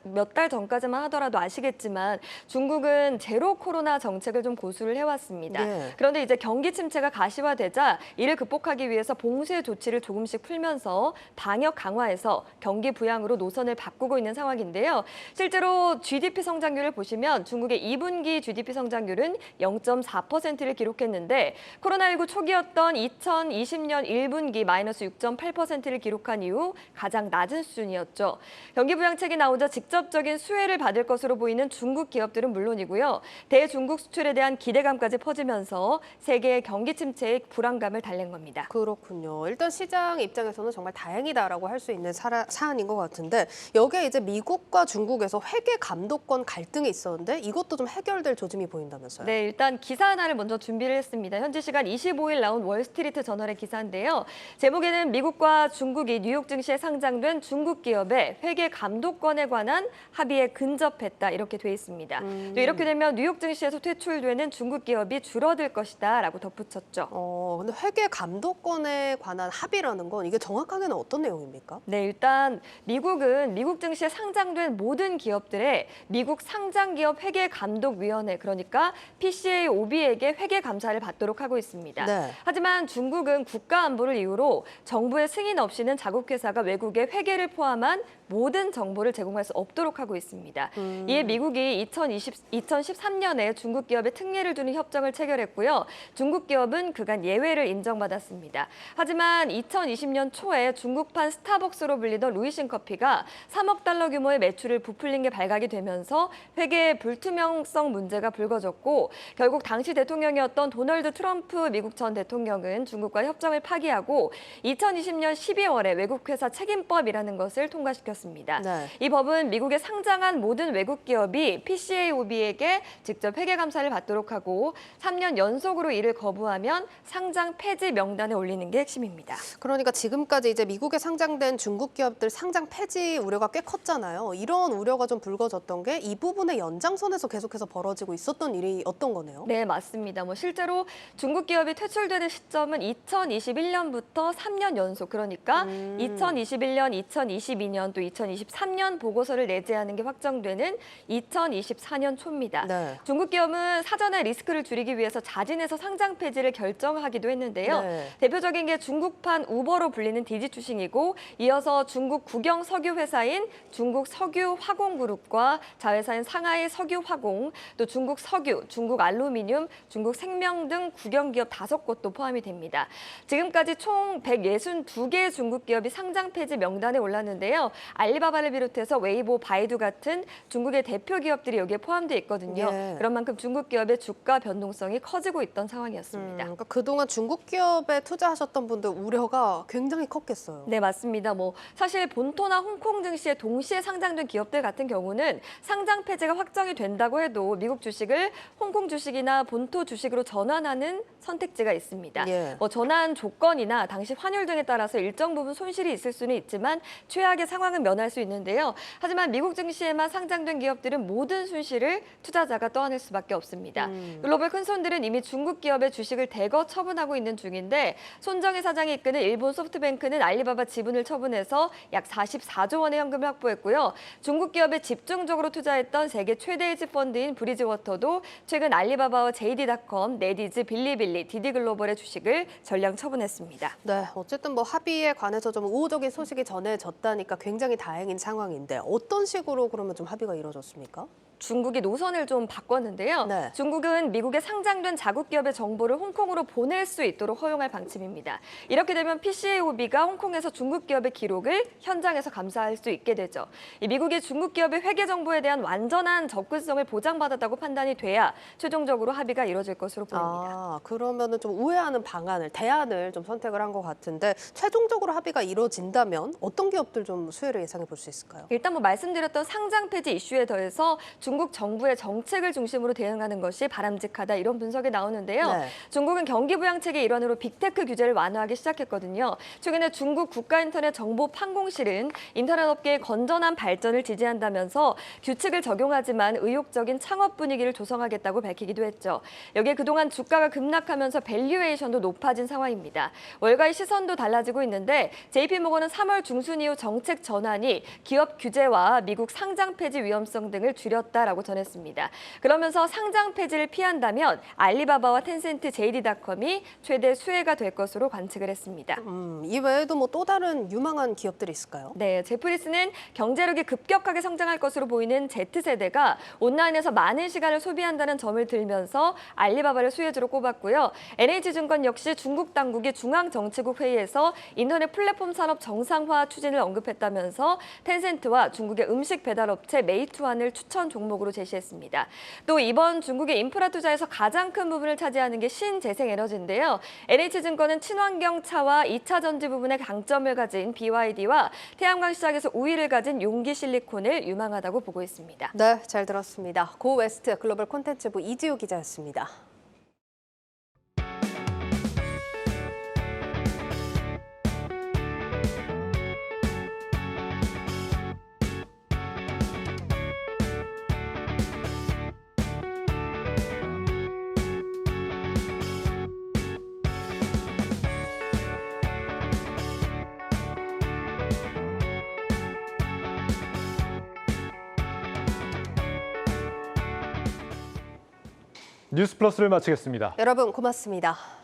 몇 달 전까지만 하더라도 아시겠지만 중국은 제로 코로나 정책을 좀 고수를 해왔습니다. 네. 그런데 이제 경기 침체가 가시화되자 이를 극복하기 위해서 봉쇄 조치를 조금씩 풀면서 방역 강화해서 경기 부양으로 노선을 바꾸고 있는 상황인데요. 실제로 GDP 성장률을 보시면 중국의 2분기 GDP 성장률은 0.4%를 기록했는데 코로나19 초기였던 2020년 1분기 마이너스 6.8%를 기록한 이후 가장 낮은 수준이었죠. 경기 부양책이 나오자 직접적인 수혜를 받을 것으로 보이는 중국 기업들은 물론이고요. 대중국 수출에 대한 기대감까지 퍼지면서 세계의 경기 침체의 불안감을 달랜 겁니다. 그렇군요. 일단 시장 입장에서는 정말 다행이다라고 할 수 있는 사안인 것 같은데 여기에 이제 미국과 중국에서 회계 감독권 갈등이 있었는데 이것도 좀 해결될 조짐이 보인다면서요? 네, 일단 기사 하나를 먼저 준비를 했습니다. 현지 시간 25일 나온 월스트리트 저널의 기사인데요. 제목에는 미국과 중국이 뉴욕 증시에 상장된 중국 기업의 회계 감독권에 관한 합의에 근접했다, 이렇게 돼 있습니다. 또 이렇게 되면 뉴욕 증시에서 퇴출되는 중국 기업이 줄어들 것이다라고 덧붙였죠. 근데 회계 감독권에 관한 합의라는 건 이게 정확하게는 어떤 내용입니까? 네, 일단 미국은 미국 증시에 상장된 모든 기업들의 미국 상장기업 회계감독위원회, 그러니까 PCAOB에게 회계 감사를 받도록 하고 있습니다. 네. 하지만 중국은 국가 안보를 이유로 정부의 승인 없이는 자국회사가 외국의 회계를 포함한 모든 정보를 제공할 수 없도록 하고 있습니다. 이에 미국이 2013년에 중국 기업에 특례를 두는 협정을 체결했고요. 중국 기업은 그간 예외를 인정받았습니다. 하지만 2020년 초에 중국판 스타벅스로 불리던 루이싱 커피가 3억 달러 규모의 매출을 부풀린 게 발각이 되면서 회계의 불투명성 문제가 불거졌고 결국 당시 대통령이었던 도널드 트럼프 미국 전 대통령은 중국과 협정을 파기하고 2020년 12월에 외국회사 책임법이라는 것을 통과시켰습니다. 네. 이 법은 미국에 상장한 모든 외국 기업이 PCAOB에게 직접 회계 감사를 받도록 하고 3년 연속으로 이를 거부하면 상장 폐지 명단에 올리는 게 핵심입니다. 그러니까 지금까지 이제 미국에 상장된 중국 기업들 상장 폐지 우려가 꽤 컸잖아요. 이런 우려가 좀 불거졌던 게 이 부분의 연장선에서 계속해서 벌어지고 있었던 일이 어떤 거네요? 네, 맞습니다. 실제로 중국 기업이 퇴출되는 시점은 2021년부터 3년 연속, 그러니까 2021년, 2022년 또 2023년 보고서를 내재하는 게 확정되는 2024년 초입니다. 네. 중국 기업은 사전에 리스크를 줄이기 위해서 자진해서 상장 폐지를 결정하기도 했는데요. 네. 대표적인 게 중국판 우버로 불리는 디지추싱이고 이어서 중국 국영 석유 회사인 중국 석유 화공그룹과 자회사인 상하이 석유화공, 또 중국 석유, 중국 알루미늄, 중국 생명 등 국영 기업 5곳도 포함이 됩니다. 지금까지 총 162개 중국 기업이 상장 폐지 명단에 올랐는데요. 알리바바를 비롯해서 웨이보, 바이두 같은 중국의 대표 기업들이 여기에 포함되어 있거든요. 예. 그런 만큼 중국 기업의 주가 변동성이 커지고 있던 상황이었습니다. 그러니까 그동안 중국 기업에 투자하셨던 분들 우려가 굉장히 컸겠어요. 네, 맞습니다. 사실 본토나 홍콩 증시에 동시에 상장된 기업들 같은 경우는 상장 폐지가 확정이 된다고 해도 미국 주식을 홍콩 주식이나 본토 주식으로 전환하는 선택지가 있습니다. 예. 전환 조건이 물건이나 당시 환율 등에 따라서 일정 부분 손실이 있을 수는 있지만 최악의 상황은 면할 수 있는데요. 하지만 미국 증시에만 상장된 기업들은 모든 손실을 투자자가 떠안을 수밖에 없습니다. 글로벌 큰손들은 이미 중국 기업의 주식을 대거 처분하고 있는 중인데 손정혜 사장이 이끄는 일본 소프트뱅크는 알리바바 지분을 처분해서 약 44조 원의 현금을 확보했고요. 중국 기업에 집중적으로 투자했던 세계 최대 헤지펀드인 브리지워터도 최근 알리바바와 JD.com, 네디즈, 빌리빌리, 디디글로벌의 주식을 전량 처분했습니다. 네, 어쨌든 뭐 합의에 관해서 좀 우호적인 소식이 전해졌다니까 굉장히 다행인 상황인데 어떤 식으로 그러면 좀 합의가 이루어졌습니까? 중국이 노선을 좀 바꿨는데요. 네. 중국은 미국에 상장된 자국 기업의 정보를 홍콩으로 보낼 수 있도록 허용할 방침입니다. 이렇게 되면 PCAOB가 홍콩에서 중국 기업의 기록을 현장에서 감사할 수 있게 되죠. 미국이 중국 기업의 회계 정보에 대한 완전한 접근성을 보장받았다고 판단이 돼야 최종적으로 합의가 이루어질 것으로 보입니다. 그러면은 좀 우회하는 대안을 좀 선택을 한 것 같은데 최종적으로 합의가 이루어진다면 어떤 기업들 좀 수혜를 예상해 볼 수 있을까요? 일단 뭐 말씀드렸던 상장 폐지 이슈에 더해서 중국 정부의 정책을 중심으로 대응하는 것이 바람직하다 이런 분석이 나오는데요. 네. 중국은 경기 부양책의 일환으로 빅테크 규제를 완화하기 시작했거든요. 최근에 중국 국가인터넷정보판공실은 인터넷 업계의 건전한 발전을 지지한다면서 규칙을 적용하지만 의욕적인 창업 분위기를 조성하겠다고 밝히기도 했죠. 여기에 그동안 주가가 급락하면서 밸류에이션도 높아진 상황입니다. 월가의 시선도 달라지고 있는데 JP모건은 3월 중순 이후 정책 전환이 기업 규제와 미국 상장 폐지 위험성 등을 줄였다라고 전했습니다. 그러면서 상장 폐지를 피한다면 알리바바와 텐센트, JD.com이 최대 수혜가 될 것으로 관측을 했습니다. 이 외에도 뭐 또 다른 유망한 기업들이 있을까요? 네, 제프리스는 경제력이 급격하게 성장할 것으로 보이는 Z세대가 온라인에서 많은 시간을 소비한다는 점을 들면서 알리바바를 수혜주로 꼽았고요. NH증권 역시 중국 당국이 중앙정치국 회의에서 인터넷 플랫폼 산업 정상화 추진을 언급했다면서 텐센트와 중국의 음식 배달업체 메이투안을 추천 종목으로 제시했습니다. 또 이번 중국의 인프라 투자에서 가장 큰 부분을 차지하는 게 신재생에너지인데요. NH증권은 친환경 차와 2차 전지 부분의 강점을 가진 BYD와 태양광 시장에서 우위를 가진 용기 실리콘을 유망하다고 보고 있습니다. 네, 잘 들었습니다. 고웨스트 글로벌 콘텐츠부 이지우 기자였습니다. 뉴스 플러스를 마치겠습니다. 여러분 고맙습니다.